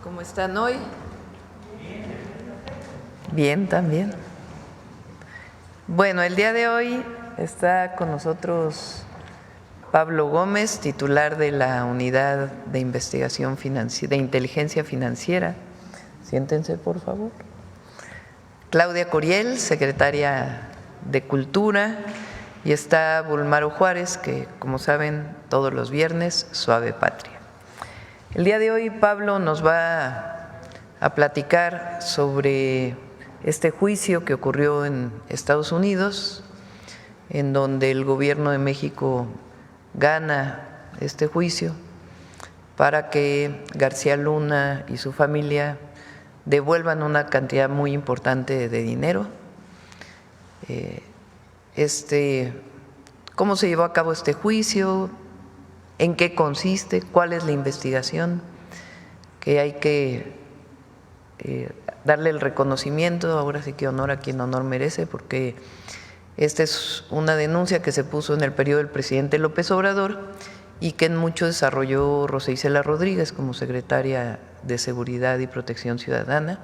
¿Cómo están hoy? Bien, también. Bueno, el día de hoy está con nosotros Pablo Gómez, titular de la Unidad de Investigación de Inteligencia Financiera. Siéntense, por favor. Claudia Coriel, secretaria de Cultura, y está Bulmaro Juárez, que, como saben, todos los viernes, Suave Patria. El día de hoy Pablo nos va a platicar sobre este juicio que ocurrió en Estados Unidos, en donde el gobierno de México gana este juicio para que García Luna y su familia devuelvan una cantidad muy importante de dinero. ¿Cómo se llevó a cabo este juicio? ¿En qué consiste? ¿Cuál es la investigación? Que hay que darle el reconocimiento, ahora sí que honor a quien honor merece, porque esta es una denuncia que se puso en el periodo del presidente López Obrador y que en mucho desarrolló Rosa Isela Rodríguez como secretaria de Seguridad y Protección Ciudadana.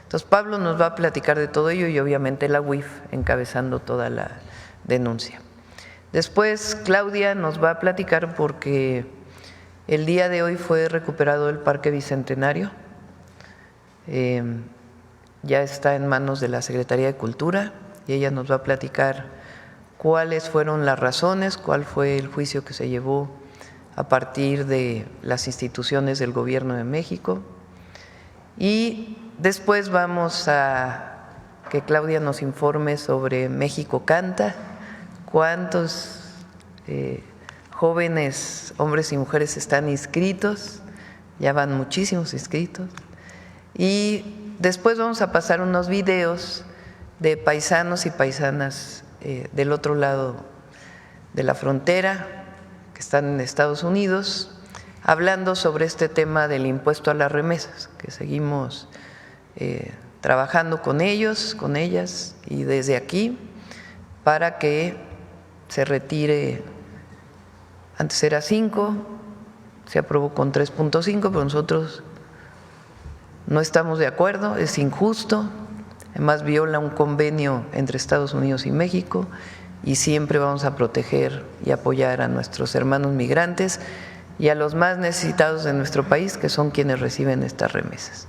Entonces Pablo nos va a platicar de todo ello y obviamente la UIF encabezando toda la denuncia. Después Claudia nos va a platicar porque el día de hoy fue recuperado el Parque Bicentenario, ya está en manos de la Secretaría de Cultura y ella nos va a platicar cuáles fueron las razones, cuál fue el juicio que se llevó a partir de las instituciones del Gobierno de México. Y después vamos a que Claudia nos informe sobre México Canta, cuántos jóvenes, hombres y mujeres están inscritos, ya van muchísimos inscritos. Y después vamos a pasar unos videos de paisanos y paisanas del otro lado de la frontera, que están en Estados Unidos, hablando sobre este tema del impuesto a las remesas, que seguimos trabajando con ellos, con ellas, y desde aquí, para que se retire. Antes era 5, se aprobó con 3.5, pero nosotros no estamos de acuerdo, es injusto, además viola un convenio entre Estados Unidos y México y siempre vamos a proteger y apoyar a nuestros hermanos migrantes y a los más necesitados de nuestro país, que son quienes reciben estas remesas.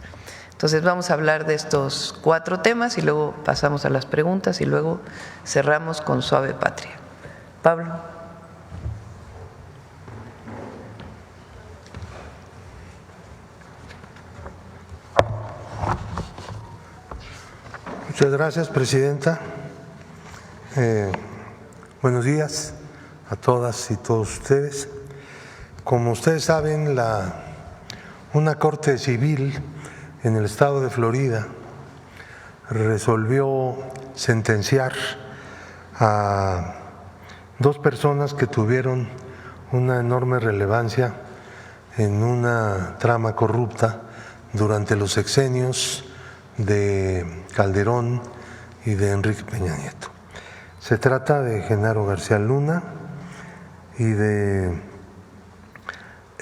Entonces vamos a hablar de estos 4 temas y luego pasamos a las preguntas y luego cerramos con Suave Patria. Pablo. Muchas gracias, presidenta. Buenos días a todas y todos ustedes. Como ustedes saben, una corte civil en el estado de Florida resolvió sentenciar a 2 personas que tuvieron una enorme relevancia en una trama corrupta durante los sexenios de Calderón y de Enrique Peña Nieto. Se trata de Genaro García Luna y de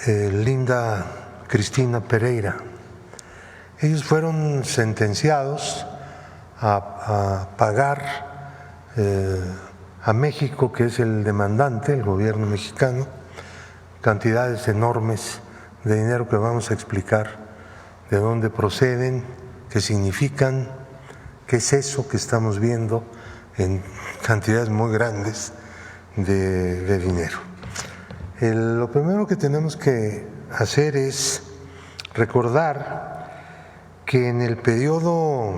Linda Cristina Pereira. Ellos fueron sentenciados a pagar a México, que es el demandante, el gobierno mexicano, cantidades enormes de dinero que vamos a explicar de dónde proceden, qué significan, qué es eso que estamos viendo en cantidades muy grandes de dinero. Lo primero que tenemos que hacer es recordar que en el periodo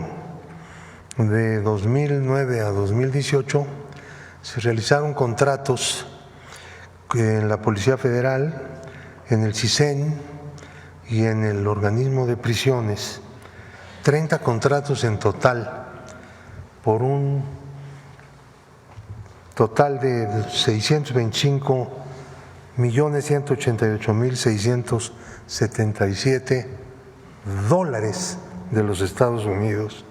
de 2009 a 2018 se realizaron contratos en la Policía Federal, en el CISEN y en el organismo de prisiones, 30 contratos en total, por un total de $621,188,677 de los Estados Unidos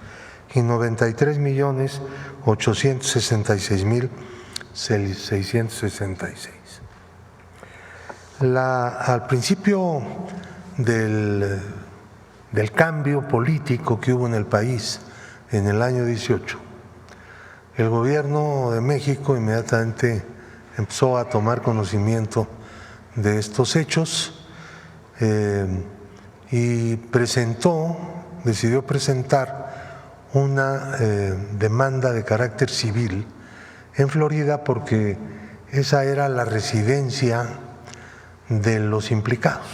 y $93,866,666. Al principio del cambio político que hubo en el país en el año 18, el gobierno de México inmediatamente empezó a tomar conocimiento de estos hechos y decidió presentar una demanda de carácter civil en Florida porque esa era la residencia de los implicados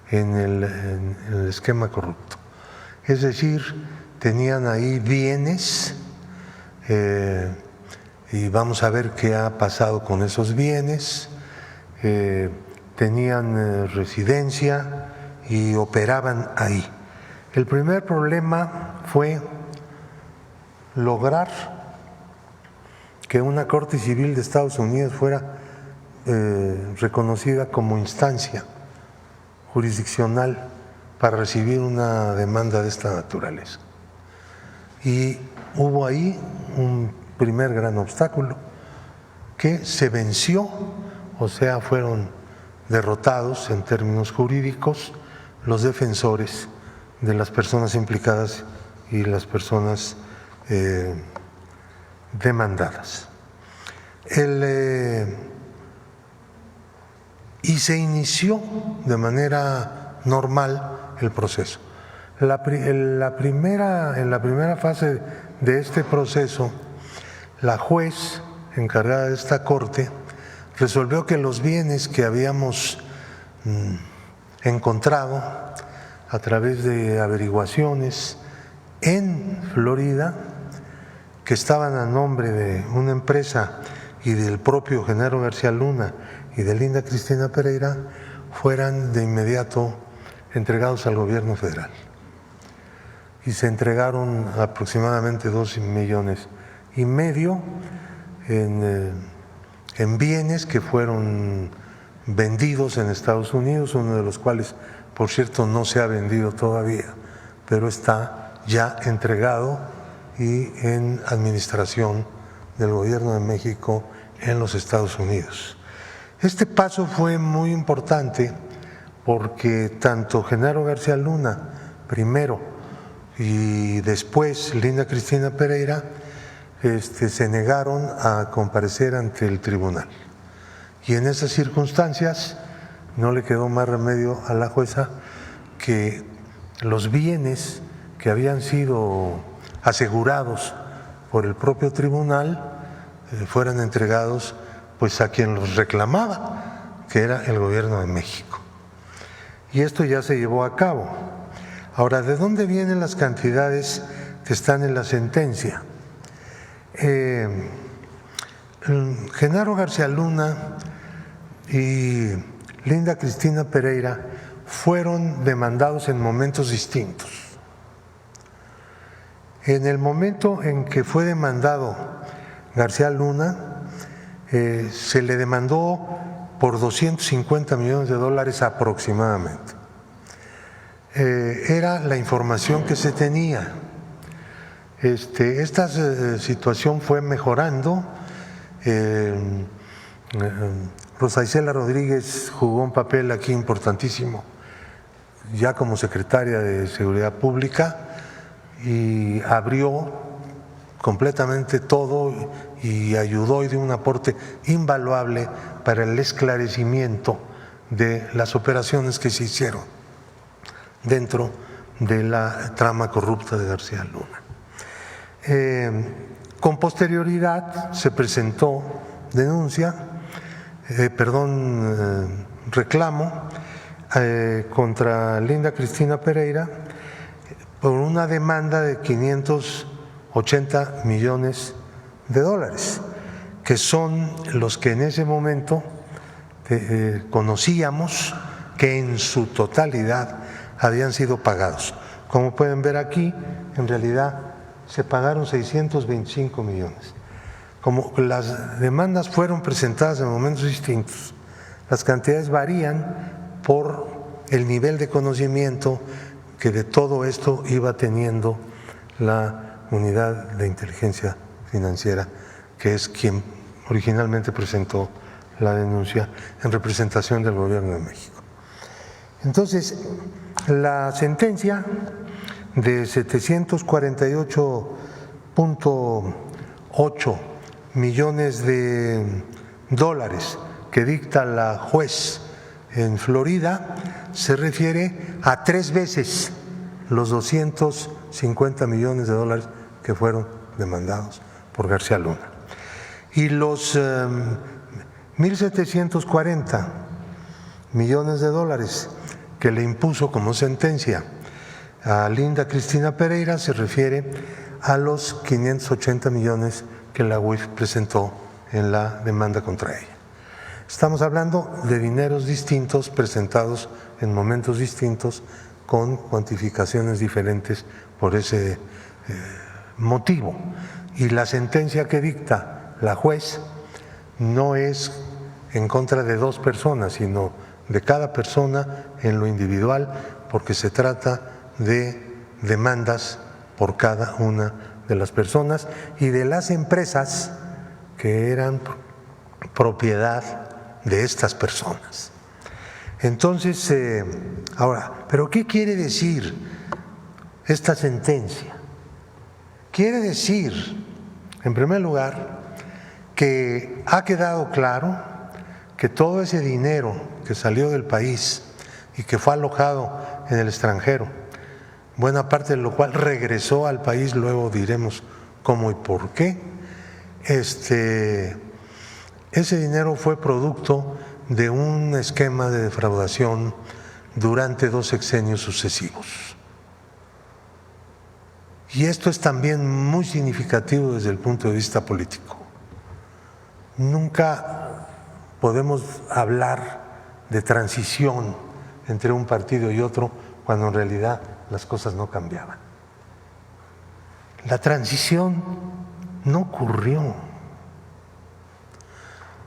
en el esquema corrupto. Es decir, tenían ahí bienes y vamos a ver qué ha pasado con esos bienes. Tenían residencia y operaban ahí. El primer problema fue lograr que una Corte Civil de Estados Unidos fuera reconocida como instancia jurisdiccional para recibir una demanda de esta naturaleza. Y hubo ahí un primer gran obstáculo que se venció, o sea, fueron derrotados en términos jurídicos los defensores de las personas implicadas y las personas demandadas. Y se inició de manera normal el proceso. En la primera fase de este proceso, la juez encargada de esta corte resolvió que los bienes que habíamos encontrado a través de averiguaciones en Florida, que estaban a nombre de una empresa y del propio Genaro García Luna y de Linda Cristina Pereira, fueran de inmediato entregados al gobierno federal. Y se entregaron aproximadamente 2,5 millones en bienes que fueron vendidos en Estados Unidos, uno de los cuales, por cierto, no se ha vendido todavía, pero está ya entregado y en administración del gobierno de México en los Estados Unidos. Este paso fue muy importante porque tanto Genaro García Luna primero y después Linda Cristina Pereira se negaron a comparecer ante el tribunal. Y en esas circunstancias no le quedó más remedio a la jueza que los bienes que habían sido asegurados por el propio tribunal fueran entregados pues a quien los reclamaba, que era el gobierno de México. Y esto ya se llevó a cabo. Ahora, ¿de dónde vienen las cantidades que están en la sentencia? Genaro García Luna y Linda Cristina Pereira fueron demandados en momentos distintos. En el momento en que fue demandado García Luna, se le demandó por $250 millones aproximadamente. Era la información que se tenía. Esta situación fue mejorando. Rosa Isela Rodríguez jugó un papel aquí importantísimo, ya como secretaria de Seguridad Pública, y abrió completamente todo y ayudó y dio un aporte invaluable para el esclarecimiento de las operaciones que se hicieron dentro de la trama corrupta de García Luna. Con posterioridad se presentó reclamo contra Linda Cristina Pereira por una demanda de $580 millones, que son los que en ese momento conocíamos que en su totalidad habían sido pagados. Como pueden ver aquí, en realidad se pagaron 625 millones. Como las demandas fueron presentadas en momentos distintos, las cantidades varían por el nivel de conocimiento que de todo esto iba teniendo la Unidad de Inteligencia Financiera, que es quien originalmente presentó la denuncia en representación del Gobierno de México. Entonces, la sentencia de 748.8 millones de dólares que dicta la juez en Florida se refiere a 3 veces los 250 millones de dólares que fueron demandados por García Luna. Y los 1.740 millones de dólares que le impuso como sentencia a Linda Cristina Pereira se refiere a los 580 millones que la UIF presentó en la demanda contra ella. Estamos hablando de dineros distintos presentados en momentos distintos con cuantificaciones diferentes por ese motivo. Y la sentencia que dicta la juez no es en contra de dos personas, sino de cada persona en lo individual, porque se trata de demandas por cada una de las personas y de las empresas que eran propiedad de estas personas. Entonces, ahora, ¿pero qué quiere decir esta sentencia? Quiere decir, en primer lugar, que ha quedado claro que todo ese dinero que salió del país y que fue alojado en el extranjero, buena parte de lo cual regresó al país, luego diremos cómo y por qué, ese dinero fue producto de un esquema de defraudación durante 2 sexenios sucesivos. Y esto es también muy significativo desde el punto de vista político. Nunca podemos hablar de transición entre un partido y otro cuando en realidad las cosas no cambiaban. La transición no ocurrió,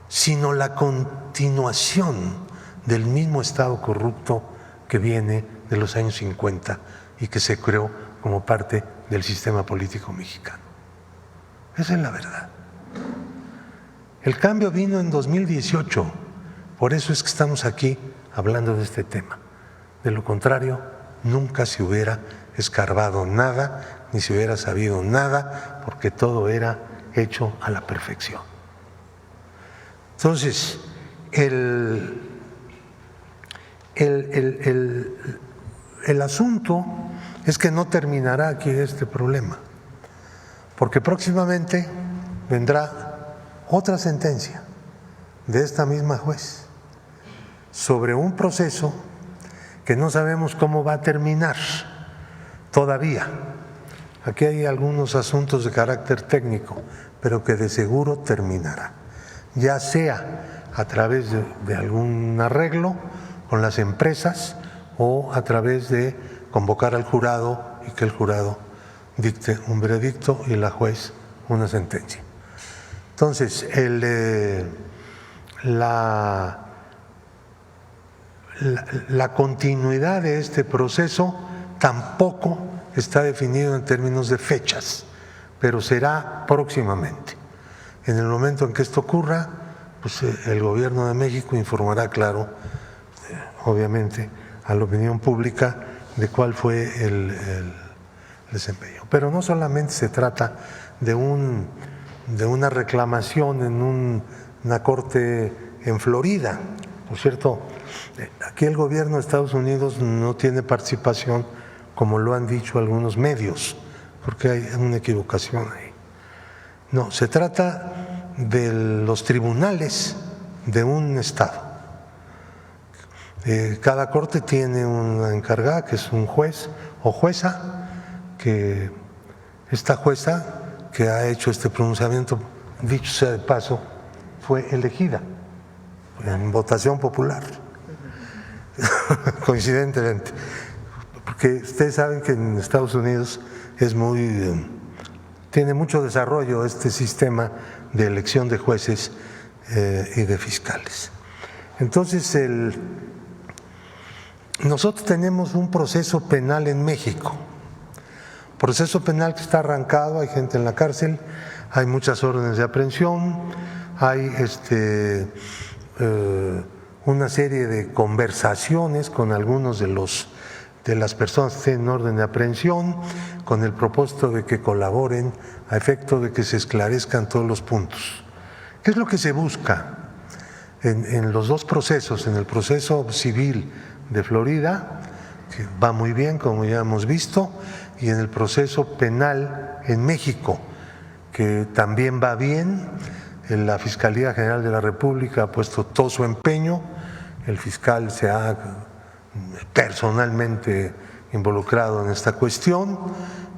sino la continuación del mismo Estado corrupto que viene de los años 50 y que se creó como parte del sistema político mexicano. Esa es la verdad. El cambio vino en 2018, por eso es que estamos aquí hablando de este tema. De lo contrario, nunca se hubiera escarbado nada, ni se hubiera sabido nada, porque todo era hecho a la perfección. Entonces, el asunto es que no terminará aquí este problema, porque próximamente vendrá otra sentencia de esta misma juez sobre un proceso que no sabemos cómo va a terminar todavía. Aquí hay algunos asuntos de carácter técnico, pero que de seguro terminará, ya sea a través de algún arreglo con las empresas o a través de convocar al jurado y que el jurado dicte un veredicto y la juez una sentencia. Entonces, la continuidad de este proceso tampoco está definido en términos de fechas, pero será próximamente. En el momento en que esto ocurra, pues el Gobierno de México informará, claro, obviamente, a la opinión pública de cuál fue el desempeño. Pero no solamente se trata de una reclamación en una corte en Florida. Por cierto, aquí el gobierno de Estados Unidos no tiene participación, como lo han dicho algunos medios, porque hay una equivocación ahí. No, se trata de los tribunales de un estado. Cada corte tiene una encargada, que es un juez o jueza, que esta jueza que ha hecho este pronunciamiento, dicho sea de paso, fue elegida en votación popular, coincidentemente, porque ustedes saben que en Estados Unidos tiene mucho desarrollo este sistema de elección de jueces y de fiscales. Entonces, nosotros tenemos un proceso penal en México. Proceso penal que está arrancado, hay gente en la cárcel, hay muchas órdenes de aprehensión, hay una serie de conversaciones con algunos de las personas que estén en orden de aprehensión, con el propósito de que colaboren a efecto de que se esclarezcan todos los puntos. ¿Qué es lo que se busca en los dos procesos? En el proceso civil de Florida, que va muy bien, como ya hemos visto, y en el proceso penal en México, que también va bien. La Fiscalía General de la República ha puesto todo su empeño, el fiscal se ha personalmente involucrado en esta cuestión,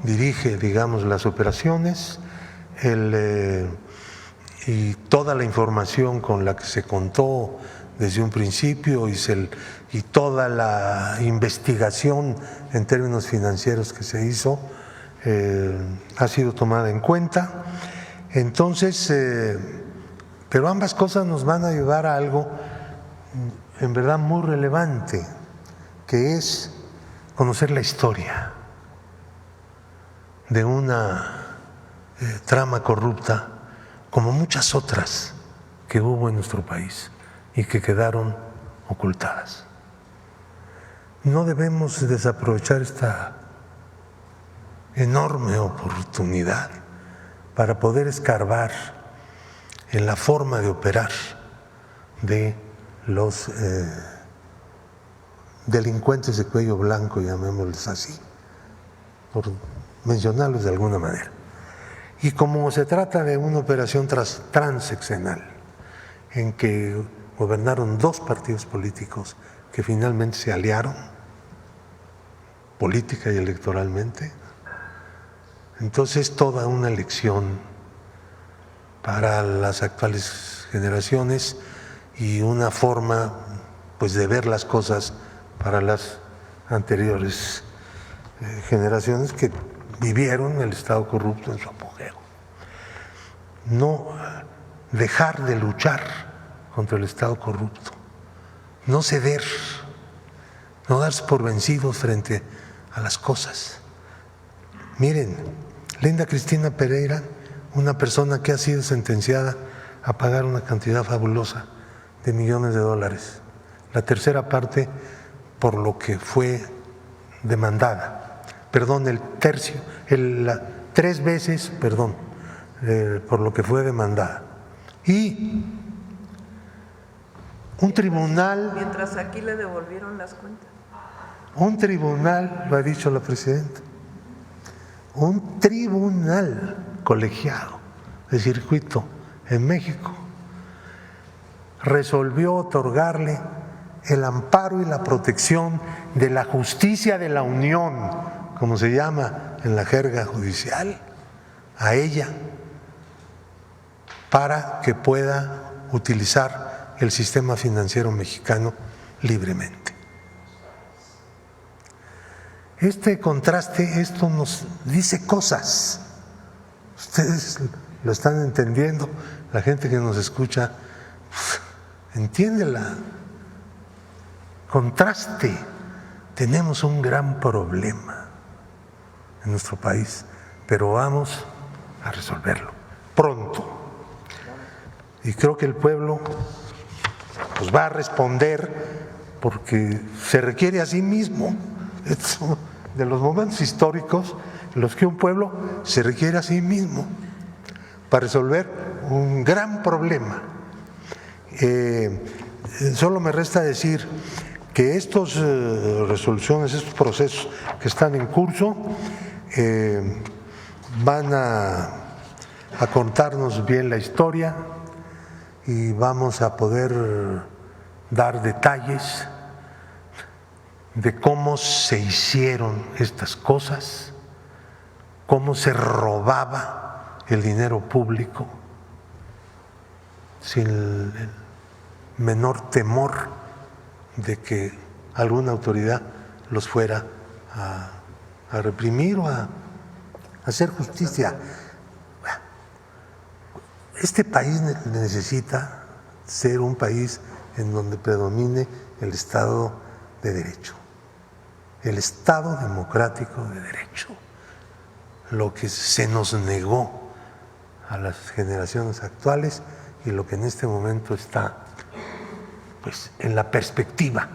dirige, digamos, las operaciones, y toda la información con la que se contó desde un principio y toda la investigación en términos financieros que se hizo ha sido tomada en cuenta. Entonces, pero ambas cosas nos van a ayudar a algo en verdad muy relevante, que es conocer la historia de una trama corrupta como muchas otras que hubo en nuestro país y que quedaron ocultadas. No debemos desaprovechar esta enorme oportunidad para poder escarbar en la forma de operar de los delincuentes de cuello blanco, llamémosles así, por mencionarlos de alguna manera. Y como se trata de una operación transeccional en que gobernaron dos partidos políticos que finalmente se aliaron política y electoralmente, entonces toda una lección para las actuales generaciones y una forma pues de ver las cosas para las anteriores generaciones que vivieron el Estado corrupto en su apogeo. No dejar de luchar contra el Estado corrupto, no ceder, no darse por vencidos frente a las cosas. Miren, Linda Cristina Pereira, una persona que ha sido sentenciada a pagar una cantidad fabulosa de millones de dólares, la tercera parte por lo que fue demandada, perdón, el tercio, tres veces, perdón, por lo que fue demandada. Y un tribunal… Mientras aquí le devolvieron las cuentas. Un tribunal, lo ha dicho la presidenta, un tribunal colegiado de circuito en México resolvió otorgarle el amparo y la protección de la justicia de la Unión, como se llama en la jerga judicial, a ella para que pueda utilizar el sistema financiero mexicano libremente. Este contraste, esto nos dice cosas. Ustedes lo están entendiendo, la gente que nos escucha entiende el contraste. Tenemos un gran problema en nuestro país, pero vamos a resolverlo pronto. Y creo que el pueblo pues va a responder porque se requiere a sí mismo. Es de los momentos históricos en los que un pueblo se requiere a sí mismo para resolver un gran problema. Solo me resta decir que estas resoluciones, estos procesos que están en curso van a contarnos bien la historia y vamos a poder dar detalles de cómo se hicieron estas cosas, cómo se robaba el dinero público sin el menor temor de que alguna autoridad los fuera a reprimir o a hacer justicia. Este país necesita ser un país en donde predomine el Estado de Derecho, el Estado democrático de derecho, lo que se nos negó a las generaciones actuales y lo que en este momento está pues en la perspectiva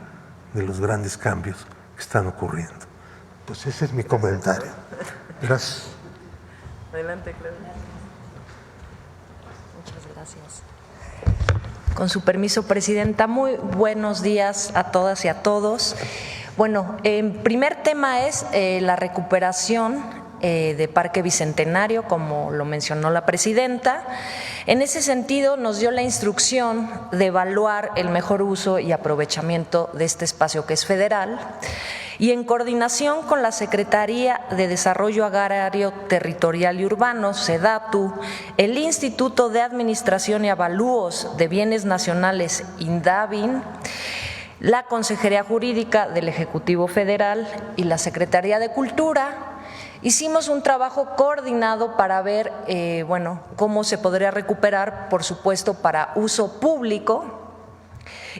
de los grandes cambios que están ocurriendo. Pues ese es mi comentario. Gracias. Adelante, Claudia. Muchas gracias. Con su permiso, Presidenta, muy buenos días a todas y a todos. Bueno, el primer tema es la recuperación de Parque Bicentenario, como lo mencionó la Presidenta. En ese sentido, nos dio la instrucción de evaluar el mejor uso y aprovechamiento de este espacio que es federal. y en coordinación con la Secretaría de Desarrollo Agrario, Territorial y Urbano, SEDATU, el Instituto de Administración y Avalúos de Bienes Nacionales, INDABIN, la Consejería Jurídica del Ejecutivo Federal y la Secretaría de Cultura, hicimos un trabajo coordinado para ver cómo se podría recuperar, por supuesto, para uso público.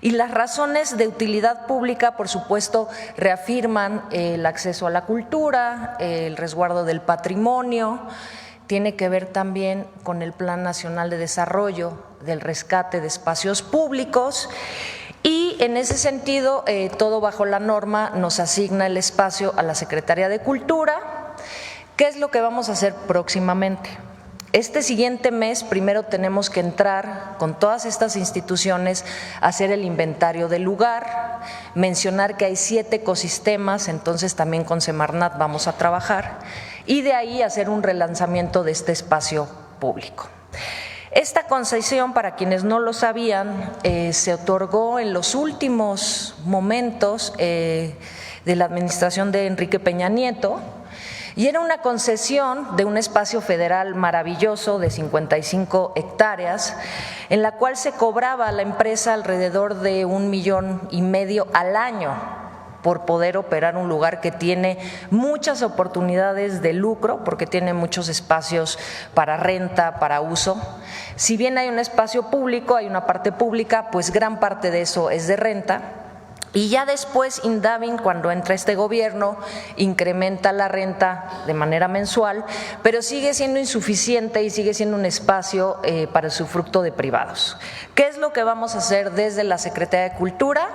Y las razones de utilidad pública, por supuesto, reafirman el acceso a la cultura, el resguardo del patrimonio, tiene que ver también con el Plan Nacional de Desarrollo del rescate de espacios públicos. Y en ese sentido, todo bajo la norma nos asigna el espacio a la Secretaría de Cultura. ¿Qué es lo que vamos a hacer próximamente? Este siguiente mes primero tenemos que entrar con todas estas instituciones a hacer el inventario del lugar, mencionar que hay 7 ecosistemas, entonces también con Semarnat vamos a trabajar, y de ahí hacer un relanzamiento de este espacio público. Esta concesión, para quienes no lo sabían, se otorgó en los últimos momentos de la administración de Enrique Peña Nieto, y era una concesión de un espacio federal maravilloso de 55 hectáreas, en la cual se cobraba a la empresa alrededor de $1,5 millones al año por poder operar un lugar que tiene muchas oportunidades de lucro, porque tiene muchos espacios para renta, para uso. Si bien hay un espacio público, hay una parte pública, pues gran parte de eso es de renta. Y ya después INDABIN, cuando entra este gobierno, incrementa la renta de manera mensual, pero sigue siendo insuficiente y sigue siendo un espacio para el usufructo de privados. ¿Qué es lo que vamos a hacer desde la Secretaría de Cultura?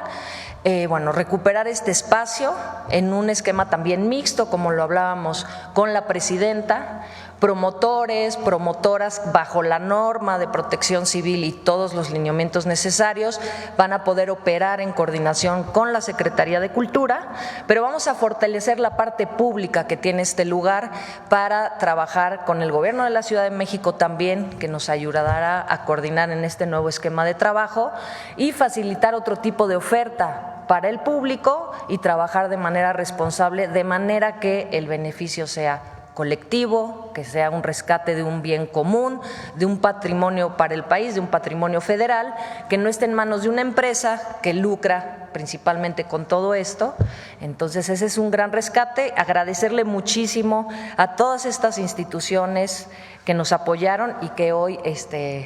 Recuperar este espacio en un esquema también mixto, como lo hablábamos con la presidenta, promotores, promotoras bajo la norma de protección civil y todos los lineamientos necesarios van a poder operar en coordinación con la Secretaría de Cultura, pero vamos a fortalecer la parte pública que tiene este lugar para trabajar con el Gobierno de la Ciudad de México también, que nos ayudará a coordinar en este nuevo esquema de trabajo y facilitar otro tipo de oferta para el público y trabajar de manera responsable, de manera que el beneficio sea colectivo, que sea un rescate de un bien común, de un patrimonio para el país, de un patrimonio federal, que no esté en manos de una empresa que lucra principalmente con todo esto. Entonces ese es un gran rescate, agradecerle muchísimo a todas estas instituciones que nos apoyaron y que hoy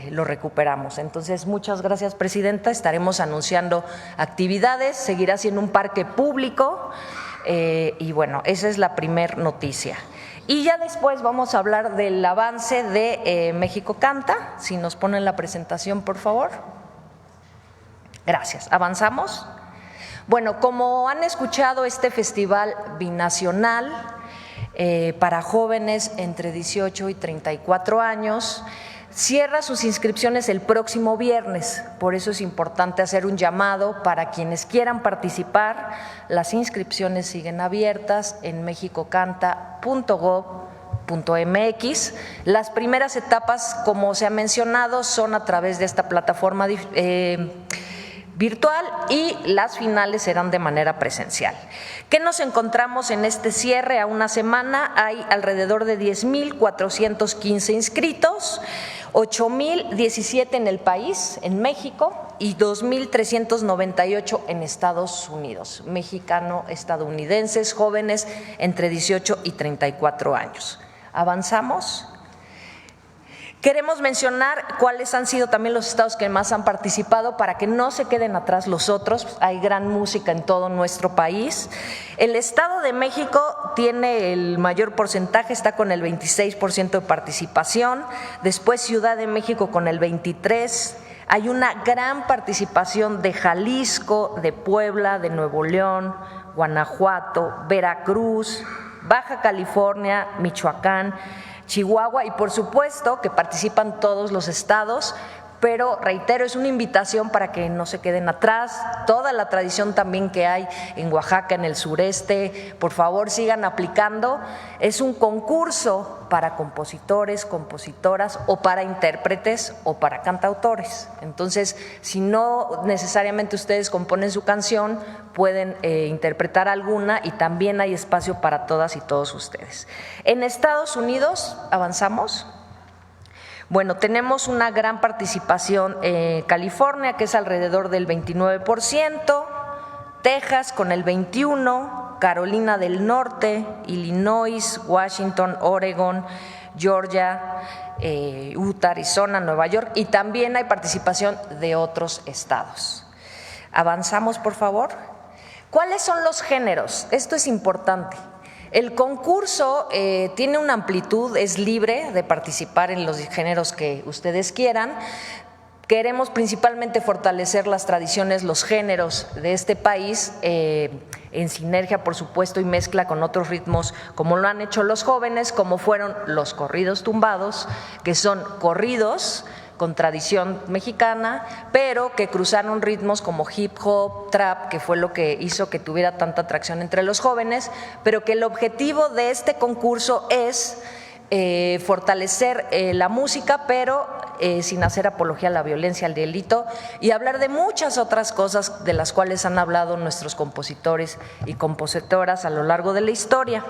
lo recuperamos. Entonces, muchas gracias, Presidenta. Estaremos anunciando actividades, seguirá siendo un parque público y esa es la primer noticia. Y ya después vamos a hablar del avance de México Canta. Si nos ponen la presentación, por favor. Gracias. ¿Avanzamos? Bueno, como han escuchado, este festival binacional para jóvenes entre 18 y 34 años cierra sus inscripciones el próximo viernes. Por eso es importante hacer un llamado para quienes quieran participar. Las inscripciones siguen abiertas en mexicocanta.gov.mx. Las primeras etapas, como se ha mencionado, son a través de esta plataforma virtual y las finales serán de manera presencial. ¿Qué nos encontramos en este cierre a una semana? Hay alrededor de 10,415 inscritos, 8,017 en el país, en México, y 2,398 en Estados Unidos, mexicano-estadounidenses, jóvenes entre 18 y 34 años. ¿Avanzamos? Queremos mencionar cuáles han sido también los estados que más han participado para que no se queden atrás los otros. Hay gran música en todo nuestro país. El Estado de México tiene el mayor porcentaje, está con el 26% de participación. Después Ciudad de México con el 23%. Hay una gran participación de Jalisco, de Puebla, de Nuevo León, Guanajuato, Veracruz, Baja California, Michoacán, Chihuahua y por supuesto que participan todos los estados, pero reitero, es una invitación para que no se queden atrás, toda la tradición también que hay en Oaxaca, en el sureste, por favor sigan aplicando. Es un concurso para compositores, compositoras o para intérpretes o para cantautores. Entonces, si no necesariamente ustedes componen su canción, pueden interpretar alguna, y también hay espacio para todas y todos ustedes. En Estados Unidos, ¿avanzamos? Bueno, tenemos una gran participación en California, que es alrededor del 29%, Texas con el 21%, Carolina del Norte, Illinois, Washington, Oregon, Georgia, Utah, Arizona, Nueva York, y también hay participación de otros estados. Avanzamos, por favor. ¿Cuáles son los géneros? Esto es importante. El concurso tiene una amplitud, es libre de participar en los géneros que ustedes quieran. Queremos principalmente fortalecer las tradiciones, los géneros de este país, en sinergia, por supuesto, y mezcla con otros ritmos, como lo han hecho los jóvenes, como fueron los corridos tumbados, que son corridos con tradición mexicana, pero que cruzaron ritmos como hip hop, trap, que fue lo que hizo que tuviera tanta atracción entre los jóvenes, pero que el objetivo de este concurso es fortalecer la música, pero sin hacer apología a la violencia, al delito, y hablar de muchas otras cosas de las cuales han hablado nuestros compositores y compositoras a lo largo de la historia.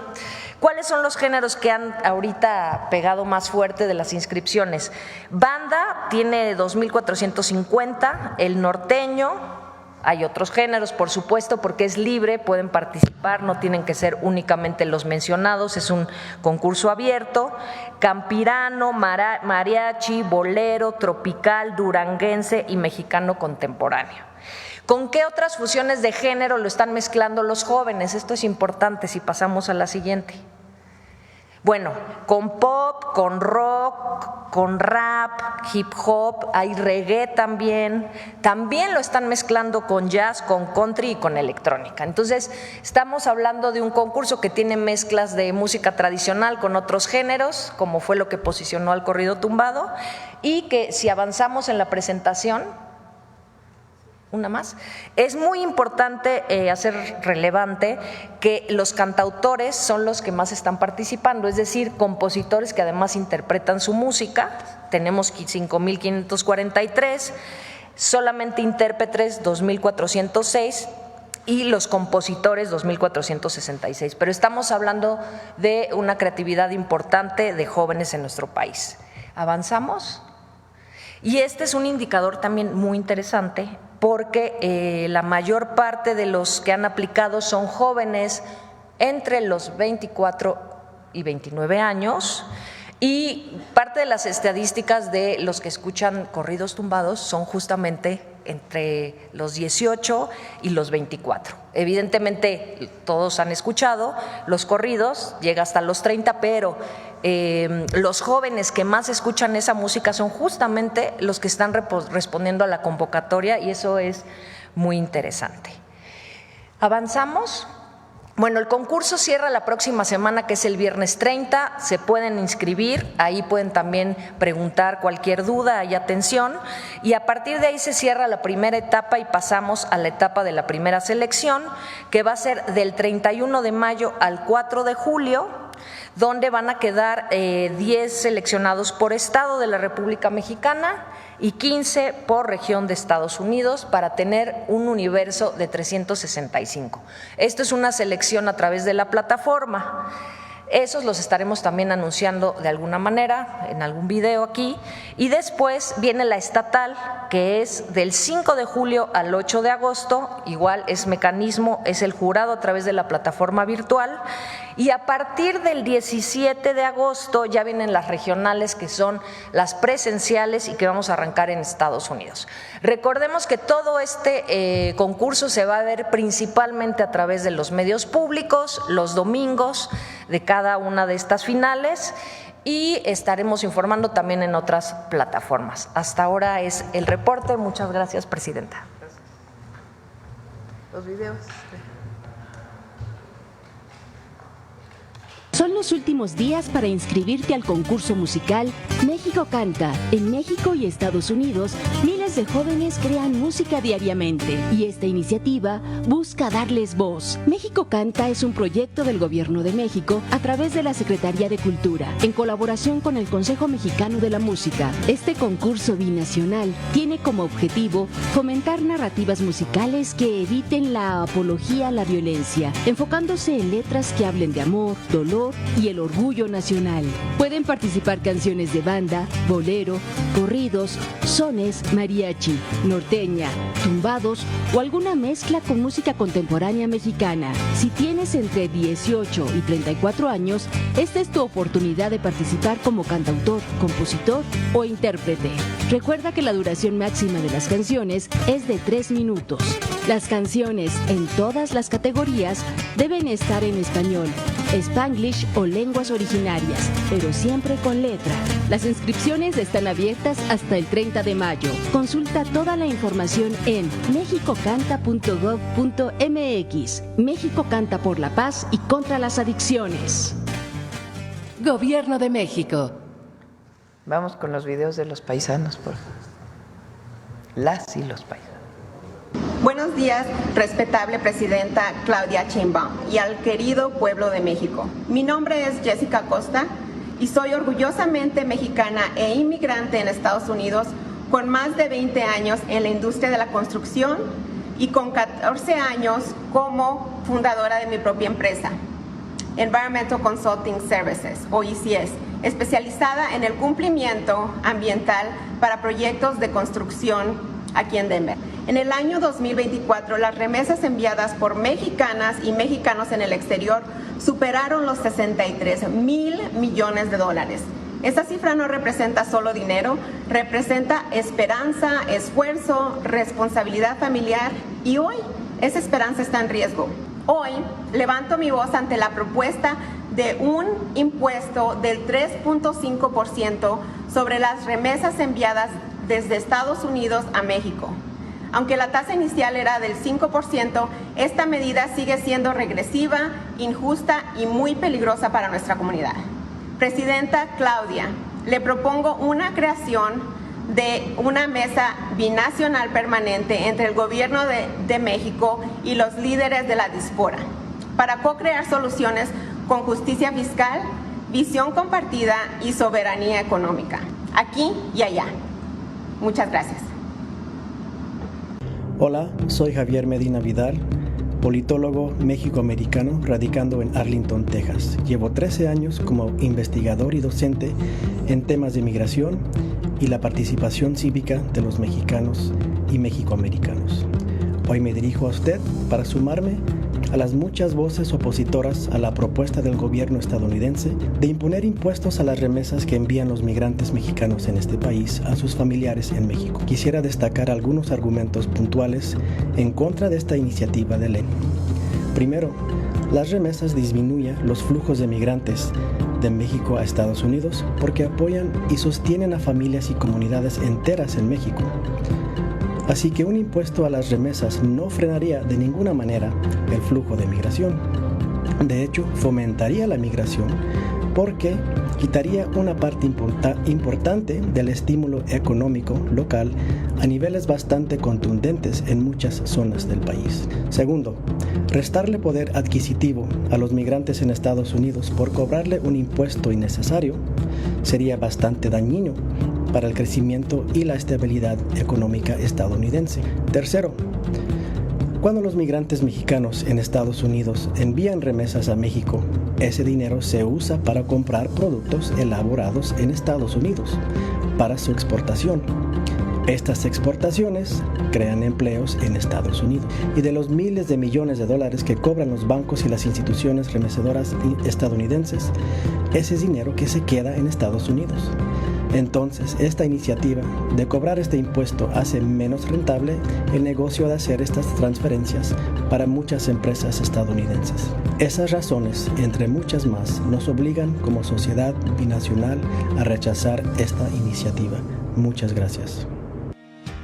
¿Cuáles son los géneros que han ahorita pegado más fuerte de las inscripciones? Banda tiene 2,450, el norteño. Hay otros géneros, por supuesto, porque es libre, pueden participar, no tienen que ser únicamente los mencionados, es un concurso abierto. Campirano, mariachi, bolero, tropical, duranguense y mexicano contemporáneo. ¿Con qué otras fusiones de género lo están mezclando los jóvenes? Esto es importante si pasamos a la siguiente. Bueno, con pop, con rock, con rap, hip hop, hay reggae también lo están mezclando con jazz, con country y con electrónica. Entonces, estamos hablando de un concurso que tiene mezclas de música tradicional con otros géneros, como fue lo que posicionó al corrido tumbado, y que si avanzamos en la presentación, una más, es muy importante hacer relevante que los cantautores son los que más están participando, es decir, compositores que además interpretan su música. Tenemos 5,543, solamente intérpretes 2,406 y los compositores 2,466, pero estamos hablando de una creatividad importante de jóvenes en nuestro país. ¿Avanzamos? Y este es un indicador también muy interesante, porque la mayor parte de los que han aplicado son jóvenes entre los 24 y 29 años, y parte de las estadísticas de los que escuchan corridos tumbados son justamente entre los 18 y los 24. Evidentemente todos han escuchado los corridos, llega hasta los 30, pero los jóvenes que más escuchan esa música son justamente los que están respondiendo a la convocatoria, y eso es muy interesante. ¿Avanzamos? Bueno, el concurso cierra la próxima semana, que es el viernes 30, se pueden inscribir, ahí pueden también preguntar cualquier duda y atención, y a partir de ahí se cierra la primera etapa y pasamos a la etapa de la primera selección, que va a ser del 31 de mayo al 4 de julio, donde van a quedar 10 seleccionados por estado de la República Mexicana y 15 por región de Estados Unidos, para tener un universo de 365. Esto es una selección a través de la plataforma. Esos los estaremos también anunciando de alguna manera en algún video aquí. Y después viene la estatal, que es del 5 de julio al 8 de agosto, igual es mecanismo, es el jurado a través de la plataforma virtual. Y a partir del 17 de agosto ya vienen las regionales, que son las presenciales y que vamos a arrancar en Estados Unidos. Recordemos que todo este concurso se va a ver principalmente a través de los medios públicos, los domingos de cada una de estas finales, y estaremos informando también en otras plataformas. Hasta ahora es el reporte. Muchas gracias, presidenta. Los videos. Son los últimos días para inscribirte al concurso musical México Canta. En México y Estados Unidos, miles de jóvenes crean música diariamente y esta iniciativa busca darles voz. México Canta es un proyecto del Gobierno de México a través de la Secretaría de Cultura, en colaboración con el Consejo Mexicano de la Música. Este concurso binacional tiene como objetivo fomentar narrativas musicales que eviten la apología a la violencia, enfocándose en letras que hablen de amor, dolor y el orgullo nacional. Pueden participar canciones de banda, bolero, corridos, sones, mariachi, norteña, tumbados o alguna mezcla con música contemporánea mexicana. Si tienes entre 18 y 34 años, esta es tu oportunidad de participar como cantautor, compositor o intérprete. Recuerda que la duración máxima de las canciones es de 3 minutos. Las canciones en todas las categorías deben estar en español, Spanglish o lenguas originarias, pero siempre con letra. Las inscripciones están abiertas hasta el 30 de mayo. Consulta toda la información en mexicocanta.gov.mx. México canta por la paz y contra las adicciones. Gobierno de México. Vamos con los videos de los paisanos, por favor. Las y los paisanos. Buenos días, respetable presidenta Claudia Sheinbaum y al querido pueblo de México. Mi nombre es Jessica Costa y soy orgullosamente mexicana e inmigrante en Estados Unidos con más de 20 años en la industria de la construcción y con 14 años como fundadora de mi propia empresa, Environmental Consulting Services, o ECS, especializada en el cumplimiento ambiental para proyectos de construcción aquí en Denver. En el año 2024, las remesas enviadas por mexicanas y mexicanos en el exterior superaron los 63,000 millones de dólares. Esta cifra no representa solo dinero, representa esperanza, esfuerzo, responsabilidad familiar y hoy esa esperanza está en riesgo. Hoy levanto mi voz ante la propuesta de un impuesto del 3.5% sobre las remesas enviadas desde Estados Unidos a México. Aunque la tasa inicial era del 5%, esta medida sigue siendo regresiva, injusta y muy peligrosa para nuestra comunidad. Presidenta Claudia, le propongo una creación de una mesa binacional permanente entre el Gobierno de México y los líderes de la diáspora para co-crear soluciones con justicia fiscal, visión compartida y soberanía económica, aquí y allá. Muchas gracias. Hola, soy Javier Medina Vidal, politólogo mexicoamericano radicando en Arlington, Texas. Llevo 13 años como investigador y docente en temas de migración y la participación cívica de los mexicanos y mexicoamericanos. Hoy me dirijo a usted para sumarme a las muchas voces opositoras a la propuesta del gobierno estadounidense de imponer impuestos a las remesas que envían los migrantes mexicanos en este país a sus familiares en México. Quisiera destacar algunos argumentos puntuales en contra de esta iniciativa de ley. Primero, las remesas disminuyen los flujos de migrantes de México a Estados Unidos porque apoyan y sostienen a familias y comunidades enteras en México. Así que un impuesto a las remesas no frenaría de ninguna manera el flujo de migración. De hecho, fomentaría la migración porque quitaría una parte importante del estímulo económico local a niveles bastante contundentes en muchas zonas del país. Segundo, restarle poder adquisitivo a los migrantes en Estados Unidos por cobrarle un impuesto innecesario sería bastante dañino para el crecimiento y la estabilidad económica estadounidense. Tercero, cuando los migrantes mexicanos en Estados Unidos envían remesas a México, ese dinero se usa para comprar productos elaborados en Estados Unidos para su exportación. Estas exportaciones crean empleos en Estados Unidos y de los miles de millones de dólares que cobran los bancos y las instituciones remesedoras estadounidenses, ese es dinero que se queda en Estados Unidos. Entonces, esta iniciativa de cobrar este impuesto hace menos rentable el negocio de hacer estas transferencias para muchas empresas estadounidenses. Esas razones, entre muchas más, nos obligan como sociedad binacional a rechazar esta iniciativa. Muchas gracias.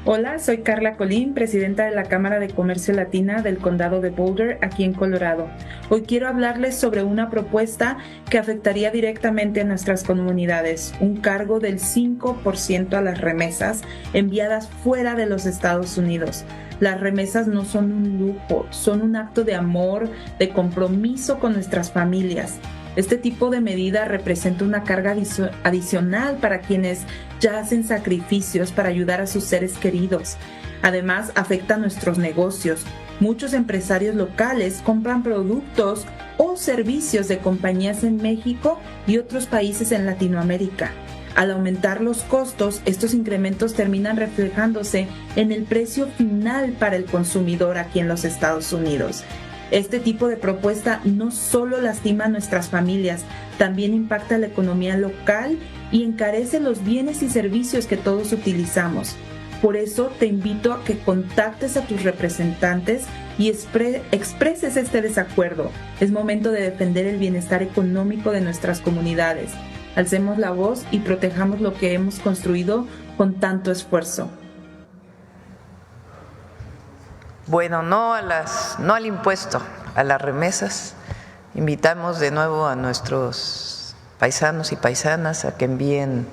Hola, soy Carla Colín, presidenta de la Cámara de Comercio Latina del Condado de Boulder, aquí en Colorado. Hoy quiero hablarles sobre una propuesta que afectaría directamente a nuestras comunidades, un cargo del 5% a las remesas enviadas fuera de los Estados Unidos. Las remesas no son un lujo, son un acto de amor, de compromiso con nuestras familias. Este tipo de medida representa una carga adicional para quienes ya hacen sacrificios para ayudar a sus seres queridos. Además, afecta a nuestros negocios. Muchos empresarios locales compran productos o servicios de compañías en México y otros países en Latinoamérica. Al aumentar los costos, estos incrementos terminan reflejándose en el precio final para el consumidor aquí en los Estados Unidos. Este tipo de propuesta no solo lastima a nuestras familias, también impacta la economía local y encarece los bienes y servicios que todos utilizamos. Por eso te invito a que contactes a tus representantes y expreses este desacuerdo. Es momento de defender el bienestar económico de nuestras comunidades. Alcemos la voz y protejamos lo que hemos construido con tanto esfuerzo. Bueno, no al impuesto, a las remesas. Invitamos de nuevo a nuestros paisanos y paisanas a que envíen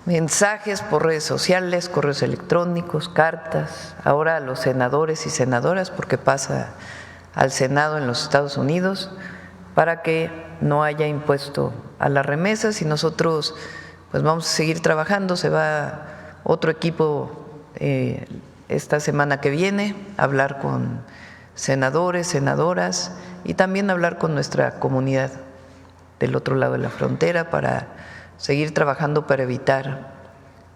mensajes por redes sociales, correos electrónicos, cartas, ahora a los senadores y senadoras, porque pasa al Senado en los Estados Unidos, para que no haya impuesto a las remesas, y nosotros pues vamos a seguir trabajando. Se va otro equipo esta semana que viene a hablar con senadores, senadoras, y también hablar con nuestra comunidad del otro lado de la frontera para seguir trabajando para evitar